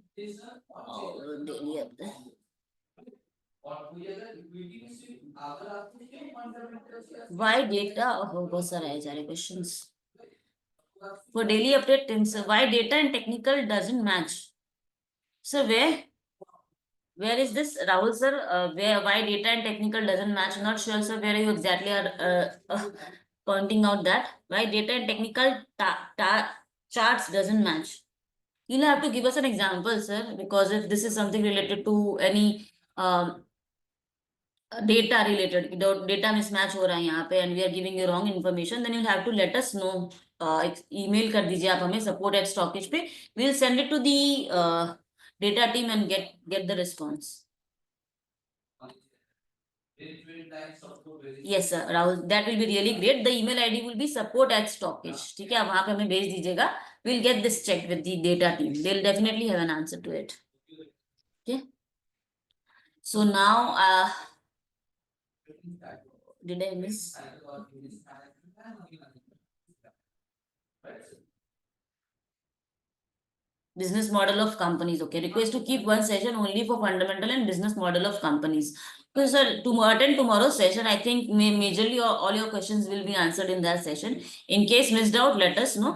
और daily update why data बहुत सारे आए जा रहे questions for daily update why data and technical doesn't match sir where is this Rahul sir why data and technical doesn't match? Not sure, sir, where you exactly are pointing out that why data and technical charts doesn't match. You'll have to give us an example, sir, because if this is something related to any data related, data mismatch हो रहा है यहाँ पे and we are giving you wrong information, then you'll have to let us know. Email कर दीजिए आप हमें support@stockage पे. We'll send it to the data team and get the response. Yes sir, Rahul, that will be really great. The email ID will be support@stockage. ठीक है, आप वहाँ पे हमें भेज दीजिएगा. We'll get this checked with the data team. They'll definitely have an answer to it. Okay. So now, did I miss? Business model of companies. Okay. Request to keep one session only for fundamental and business model of companies. So, sir, to attend tomorrow's session, I think majorly all your questions will be answered in that session. In case missed out, let us know.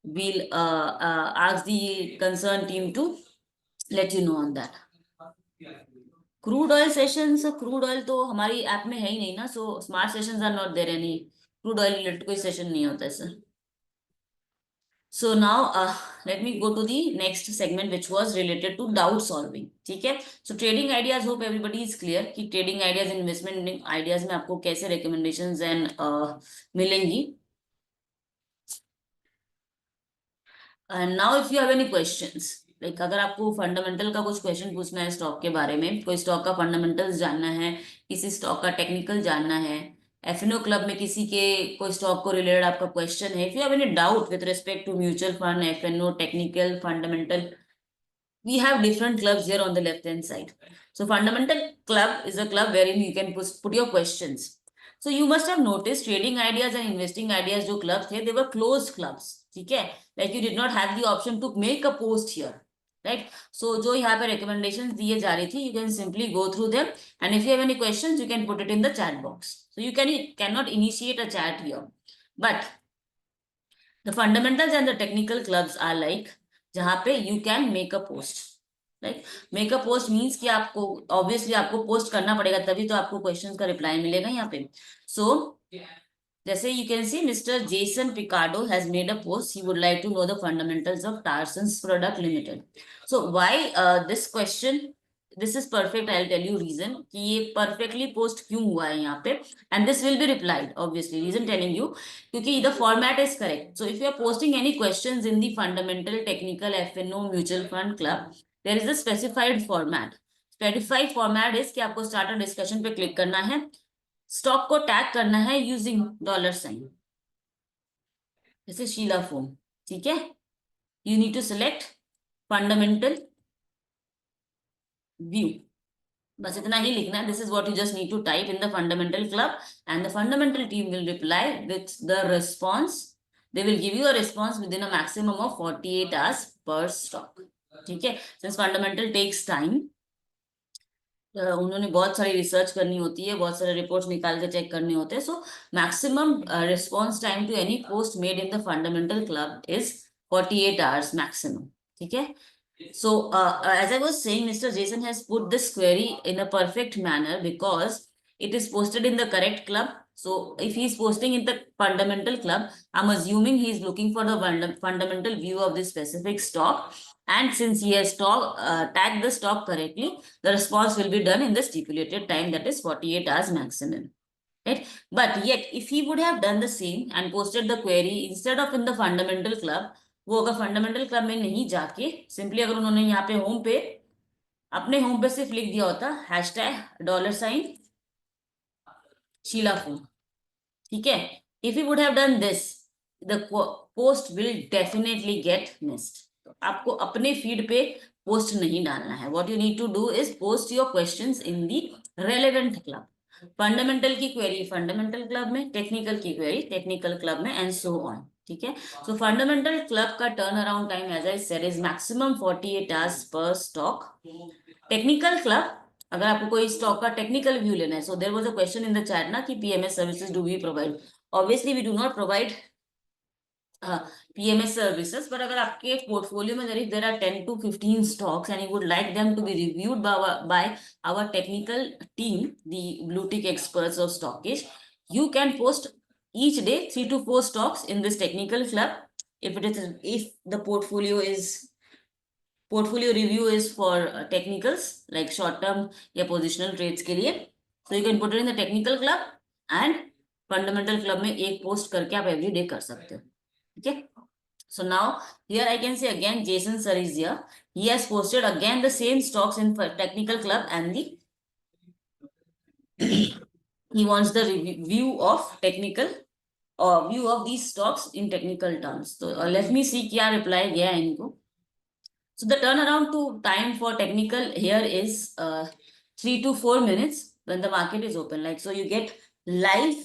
We'll ask the concerned team to let you know on that. Crude oil sessions, crude oil तो हमारी app में है ही नहीं ना, so smart sessions are not there any. Crude oil related कोई session नहीं होता है sir. So now let me go to the next segment which was related to doubt solving. ठीक है? So trading ideas, hope everybody is clear कि trading ideas, investment ideas में आपको कैसे recommendations and मिलेंगी. And now if you have any questions, like अगर आपको fundamental का कुछ क्वेश्चन पूछना है स्टॉक के बारे में, कोई स्टॉक का फंडामेंटल्स जानना है, किसी स्टॉक का टेक्निकल जानना है, एफएनओ क्लब में किसी के कोई स्टॉक को रिलेटेड आपका क्वेश्चन है, if you have any doubt with respect to mutual fund, F and O, technical, fundamental, we have different clubs here on the left hand side. So fundamental club is a club wherein you can put your questions. So you must have noticed trading ideas and investing ideas जो clubs थे, they were closed clubs. ठीक है, like you did not have the option to make a post here, right? So जो यहाँ पे recommendations दिए जा रही थी, you can simply go through them, and if you have any questions, you can put it in the chat box. So you cannot initiate a chat here, but the fundamentals and the technical clubs are like जहाँ पे you can make a post. Right? Make a post means कि आपको obviously आपको post करना पड़ेगा, तभी तो आपको questions का reply मिलेगा यहाँ पे. So जैसे you can see Mr. Jason Picardo has made a post. He would like to know the fundamentals of Tarson's Product Limited. So why this question? This is perfect. I'll tell you reason कि ये perfectly post क्यों हुआ है यहाँ पे, and this will be replied. Obviously, reason telling you क्योंकि the format is correct. So if you are posting any questions in the fundamental, technical, FNO, mutual fund club, there is a specified format. Specified format is कि आपको starter discussion पे click करना है, stock को tag करना है using $, जैसे शीला फोम. ठीक है, you need to select fundamental view, बस इतना ही लिखना है. This is what you just need to type in the fundamental club, and the fundamental team will reply with the response. They will give you a response within a maximum of 48 hours पर stock. ठीक है, since fundamental takes time, उन्होंने बहुत सारी research करनी होती है, बहुत सारे रिपोर्ट्स निकाल के चेक करने होते हैं. So maximum response time to any post made in the fundamental club is 48 hours maximum. ठीक है. So, as I was saying, Mr. Jason has put this query in a perfect manner because it is posted in the correct club. So, if he is posting in the fundamental club, I'm assuming he is looking for the fundamental view of this specific stock. And since he has tagged the stock correctly, the response will be done in the stipulated time, that is 48 hours maximum. Right? But yet, if he would have done the same and posted the query instead of in the fundamental club, वो अगर fundamental club में नहीं जाके simply अगर उन्होंने यहाँ पे home पे अपने होम पे सिर्फ लिख दिया होता $, शीला फोन. ठीक है. If you would have done this, the post will definitely get missed. आपको अपने फीड पे पोस्ट नहीं डालना है. What you need to do is post your questions in the relevant club. Fundamental की क्वेरी फंडामेंटल क्लब में, technical की query technical club में, एंड सो ऑन. ठीक है. सो फंडामेंटल क्लब का turn around time, as I said, is maximum 48 hours पर stock. Technical club, अगर आपको कोई स्टॉक का टेक्निकल व्यू लेना है, so there was a question in the chat ना कि PMS services do we provide. Obviously we do not provide PMS services, but अगर आपके पोर्टफोलियो में there are 10 to 15 stocks and you would like them to be reviewed by our technical team, the blue tick experts of Stockish, you can post each day 3 to 4 stocks in this technical club. If the portfolio review is for technicals like short term या positional trades के लिए, so you can put it in the technical club and fundamental club में एक post करके आप every day कर सकते हो. Okay. So now here I can see again Jason sir is here. He has posted again the same stocks in technical club and the he wants the view of technical or view of these stocks in technical terms. So let me see क्या reply गया है इनको. So the turnaround to time for technical here is 3 to 4 minutes when the market is open. Like so, you get live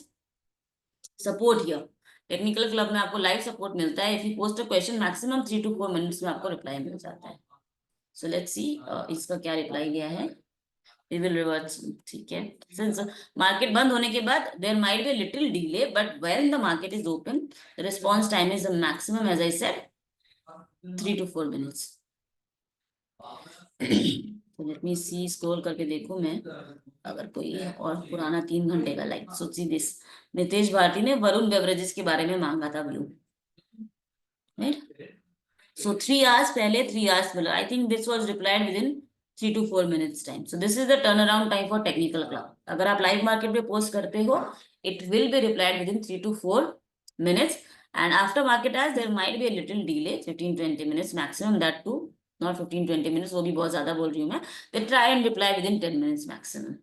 support here. Technical club में आपको live support मिलता है. If you post a question maximum 3 to 4 minutes में आपको reply मिल जाता है. So let's see इसका क्या रिप्लाई गया है. We will revert. ठीक है. सिंस मार्केट बंद होने के बाद there might be little delay, but when the market is open the response time is the maximum, as I said, 3 to 4 minutes. तो लेट मी सी, स्क्रॉल करके देखूं मैं अगर कोई है और पुराना 3 घंटे का. Like so see this, Nitesh Bharti ने वरुण बेवरेजेस के बारे में मांगा था व्यू. So 3 hours पहले 3 hours मिला. I think this was replied within 3 to 4 minutes time. So this is the turnaround time for technical club. अगर आप लाइव मार्केट पे पोस्ट करते हो, it will be replied within 3 to 4 minutes. And after market hours, there might be a little delay, 15-20 minutes maximum. That too, not 15-20 minutes. वो भी बहुत ज्यादा बोल रही हूँ मैं. They try and reply within 10 minutes maximum.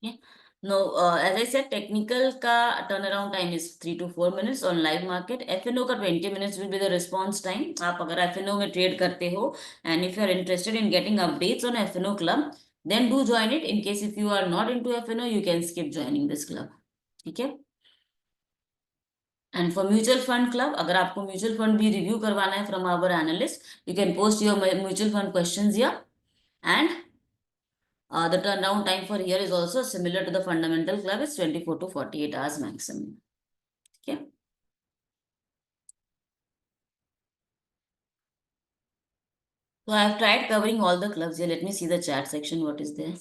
Yeah. No, as I said, technical का turnaround time is 3 to 4 minutes on live market. FNO का 20 minutes will be the response time. आप अगर FNO में trade करते हो and if you are interested in getting updates on FNO club, then do join it. In case if you are not into FNO, you can skip joining this club. ठीक है. And for mutual fund club, अगर आपको mutual fund भी review करवाना है from our analyst, you can post your mutual fund questions here. And the turnaround time for here is also similar to the fundamental club, is 24 to 48 hours maximum. Okay. So I have tried covering all the clubs here. Let me see the chat section. What is there?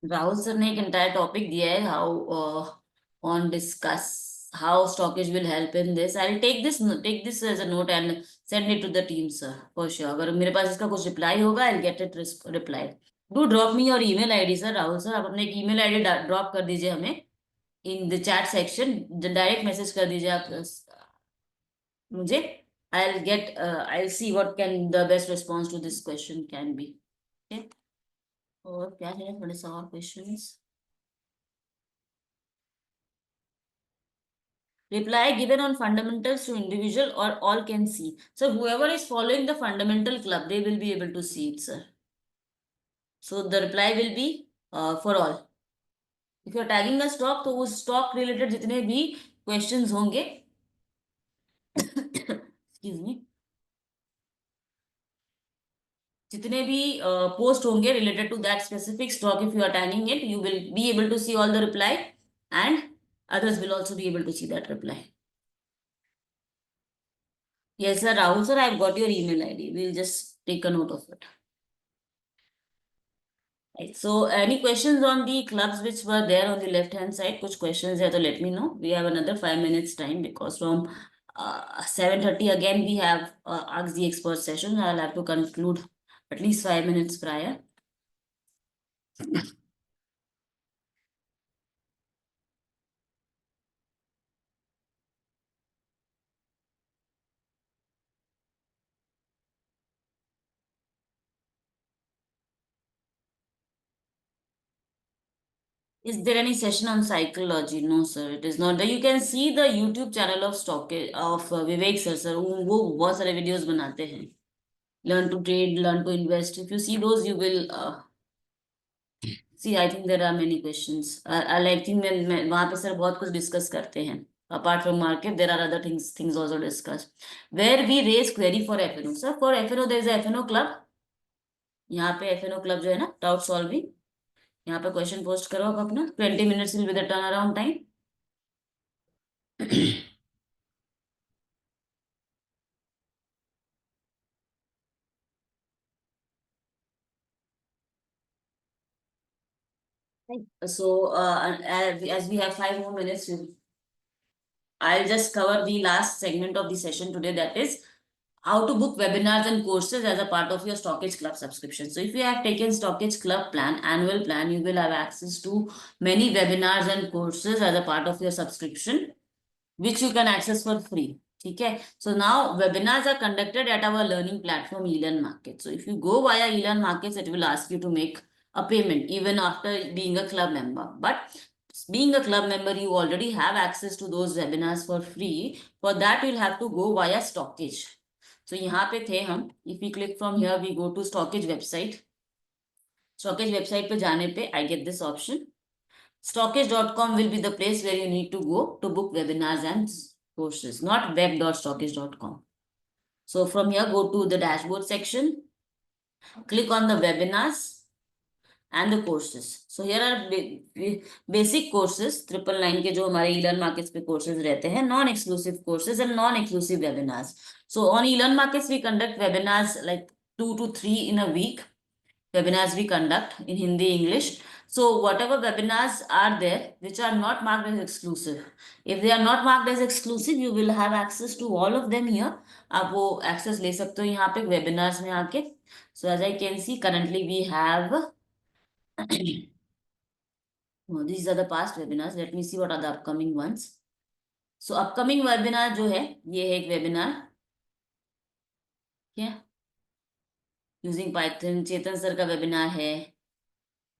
Rahul sir ने एक entire topic दिया है, how on discuss how stockage will help in this. I'll take this as a note and send it to the team, sir, for sure. अगर मेरे पास इसका कुछ reply होगा, I'll get it replied. Do drop me your email ID, sir. Rahul sir, आप अपने एक email ID drop कर दीजिए हमें in the chat section. Direct message कर दीजिए आप मुझे. I'll see what can the best response to this question can be. Okay. और क्या है थोड़े से और questions. Reply given on fundamentals to individual or all can see. So whoever is following the fundamental club, they will be able to see it, sir. So the reply will be for all. If you are tagging a stock, तो उस stock related जितने भी questions होंगे excuse me, जितने भी post होंगे related to that specific stock, if you are tagging it, you will be able to see all the reply and others will also be able to see that reply. Yes, sir, Rahul sir, I've got your email ID. We'll just take a note of it. Right. So any questions on the clubs which were there on the left hand side? Kuch questions hai to let me know. We have another 5 minutes time because from 7:30 again we have Ask the Expert session. I'll have to conclude at least 5 minutes prior. Is there any session on psychology? No, sir, it is not. You can see the YouTube channel of Vivek sir. Sir, वो बहुत सारे videos बनाते हैं. Learn to trade, learn to invest. If you see those, you will see. I think there are many questions. I think मैं वहाँ पे sir बहुत कुछ discuss करते हैं. Apart from market, there are other things also discussed. Where we raise query for FNO. Sir, for FNO there is a FNO club. यहाँ पे FNO club जो है ना, doubt solving. यहाँ पे क्वेश्चन पोस्ट करो आप अपना. 20 minutes will be the turnaround time. So as we have 5 more minutes, I'll just cover the last segment of the session today, that is how to book webinars and courses as a part of your Stockage Club subscription. So if you have taken Stockage Club plan, annual plan, you will have access to many webinars and courses as a part of your subscription, which you can access for free. Okay. So now webinars are conducted at our learning platform, eLearn Market. So if you go via eLearn Markets, it will ask you to make a payment even after being a club member. But being a club member, you already have access to those webinars for free. For that, you'll have to go via Stockage. So यहाँ पे थे हम. If we click from here, we go to Stockage website. Stockage website पे जाने पे I get this option. Stockage.com will be the place where you need to go to book webinars and courses, not web.stockage.com. So from here, go to the dashboard section, click on the webinars and the courses. So here are basic courses, 999 के जो हमारे eLearn Markets पे courses रहते हैं, non-exclusive courses and non-exclusive webinars. So on eLearn Markets, we conduct webinars like 2 to 3 in a week. Webinars we conduct in Hindi, English. So whatever webinars are there which are not marked as exclusive, if they are not marked as exclusive, you will have access to all of them here. आप वो access ले सकते हो यहाँ पे webinars में आके. So as I can see, currently we have these are the past webinars. Let me see what are the upcoming ones. So upcoming webinar जो है, ये है एक webinar. क्या? Using Python, चेतन सर का webinar है.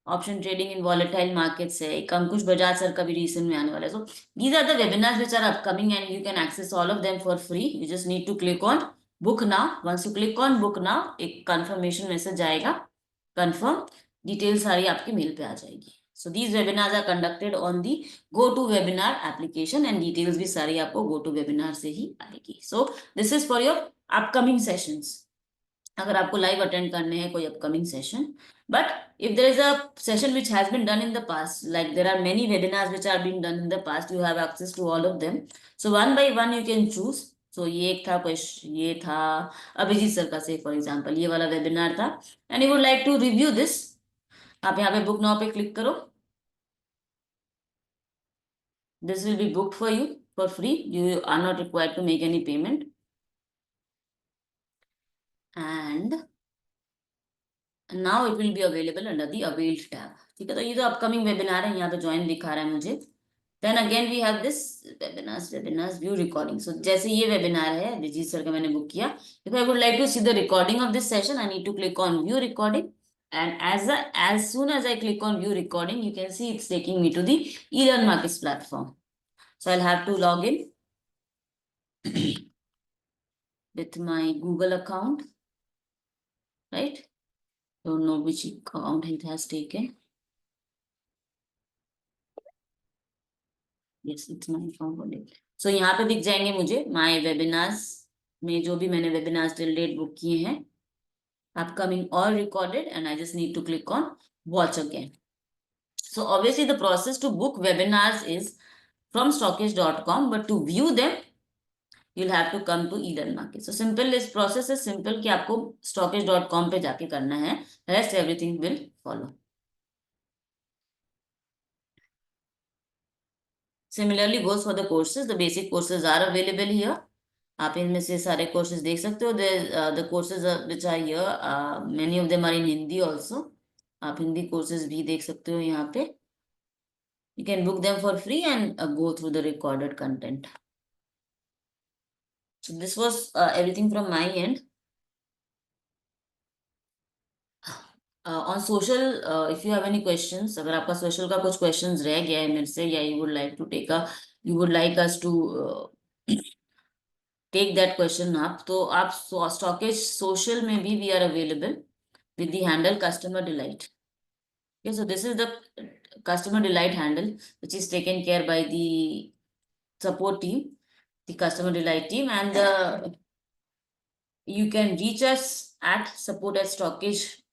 Option trading in volatile markets है. एक अंकुश बजाज सर का भी रिसेंट में आने वाला है. So these are the webinars which are upcoming and you can access all of them for free. You just need to click on book now. Once you click on book now, एक confirmation message आएगा, confirm, detail सारी आपकी mail पे आ जाएगी. So these webinars are conducted on the go to webinar application and details भी सारी आपको गो टू वेबिनार से ही आएगी. सो this is for your upcoming sessions. अगर आपको लाइव अटेंड करने हैं कोई upcoming session. But if there is a session which has been done in the past, like there are many webinars which are being done in the past, you have access to all of them. So one by one you can choose. So ये एक था question, ये था Abhijit sir का, से for example ये वाला webinar था and you would like to review this. आप यहाँ पे बुक नाउ पे क्लिक करो. This will be booked for you for free. You are not required to make any payment. And now it will be available under the availed tab. ठीक है. तो ये तो अपकमिंग वेबिनार है, यहाँ पे ज्वाइन दिखा रहा है मुझे. Then again we have this webinars view recording. So जैसे ये वेबिनार है विजीत सर का मैंने बुक किया. If I would like to see the recording of this session, I need to click on view recording. And as soon as I click on view recording, you can see it's taking me to the eLearn Markets platform. So I'll have to log in with my Google account, right? Don't know which account it has taken. Yes, it's my account only. So यहाँ पे दिख जाएंगे मुझे my webinars में जो भी मैंने webinars till date book किए हैं, upcoming or recorded, and I just need to click on watch again. So obviously the process to book webinars is from stockage.com, but to view them you'll have to come to e-learn market. So simple, this process is simple कि आपको stockage.com पे जाके करना है, rest everything will follow. Similarly goes for the courses. The basic courses are available here. आप इनमें से सारे courses देख सकते हो. The courses which are here, many of them are in Hindi also. आप हिंदी courses भी देख सकते हो यहाँ पे. You can book them for free and go through the recorded content. So this was everything from my end. On social, if you have any questions, अगर आपका social का कुछ questions रह गया है मेरे से, या you would like to take you would like us to take that question up, तो आप stockage social में भी we are available with the handle customer delight. Okay, so this is the customer delight handle which is taken care by the support team, the customer delight team, and you can reach us at support@stockage.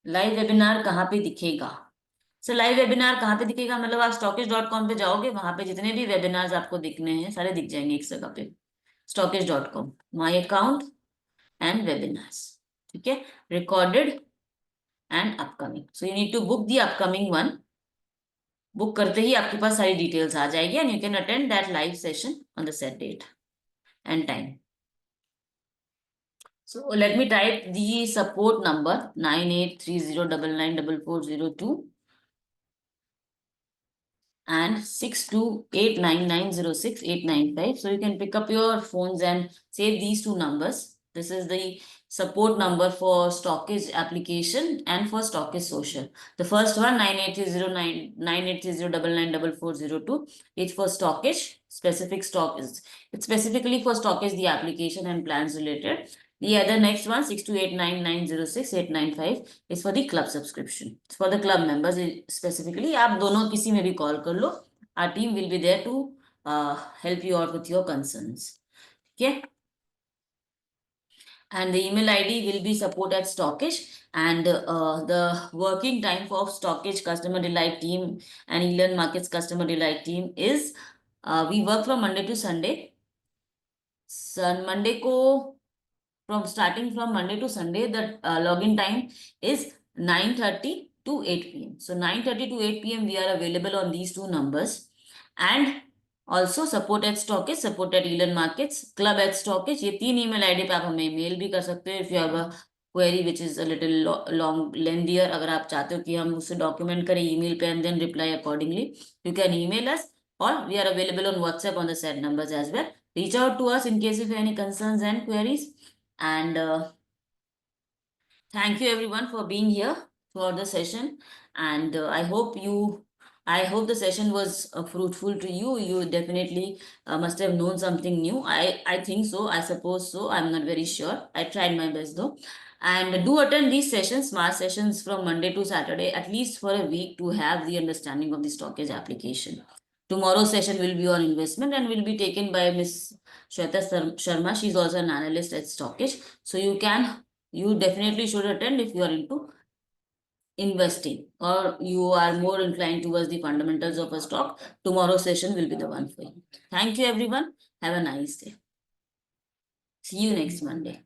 Live webinar कहाँ पे दिखेगा? सो live webinar कहाँ पे दिखेगा मतलब आप stockage.com पे जाओगे, वहां पे जितने भी वेबिनार्स आपको दिखने हैं सारे दिख जाएंगे एक जगह पे. stockage.com, my account and webinars. ठीक है, recorded and upcoming. So you need to book the upcoming one. Book करते ही आपके पास सारी डिटेल्स आ जाएगी and you can attend that live session on the set date and time. So let me type the support number 9830994402 and 6289906895. So you can pick up your phones and save these two numbers. This is the support number for Stockage application and for Stockage social. The first one 98309990994402. It's for Stockage, specific stock is it's specifically for Stockage the application and plans related. The other next one 6289906895 is for the club subscription. It's for the club members specifically. आप दोनों किसी में भी call कर लो. Our team will be there to help you out with your concerns. Okay. And the email ID will be support@stockage, and the working time for Stockage customer delight team and e-learn markets customer delight team is we work from Monday to Sunday. Monday को starting from Monday to Sunday, the login time is 9:30 to 8 p.m. So 9:30 to 8 p.m. we are available on these two numbers, and also support@stockage, support@e-learn markets, club@stockage. ये तीन email ID पे आप हमें mail भी कर सकते हो if you have a query which is a little long lengthier. अगर आप चाहते हो कि हम उसे document करें email पे and then reply accordingly, you can email us, or we are available on WhatsApp on the said numbers as well. Reach out to us in case if you have any concerns and queries. And thank you everyone for being here for the session. And I hope the session was fruitful to you. You definitely must have known something new. I think so. I suppose so. I'm not very sure. I tried my best though. And do attend these sessions, smart sessions from Monday to Saturday, at least for a week, to have the understanding of the Stockage application. Tomorrow's session will be on investment and will be taken by Miss Shweta Sharma. She's also an analyst at Stockage. So you definitely should attend if you are into investing or you are more inclined towards the fundamentals of a stock. Tomorrow's session will be the one for you. Thank you everyone. Have a nice day. See you next Monday.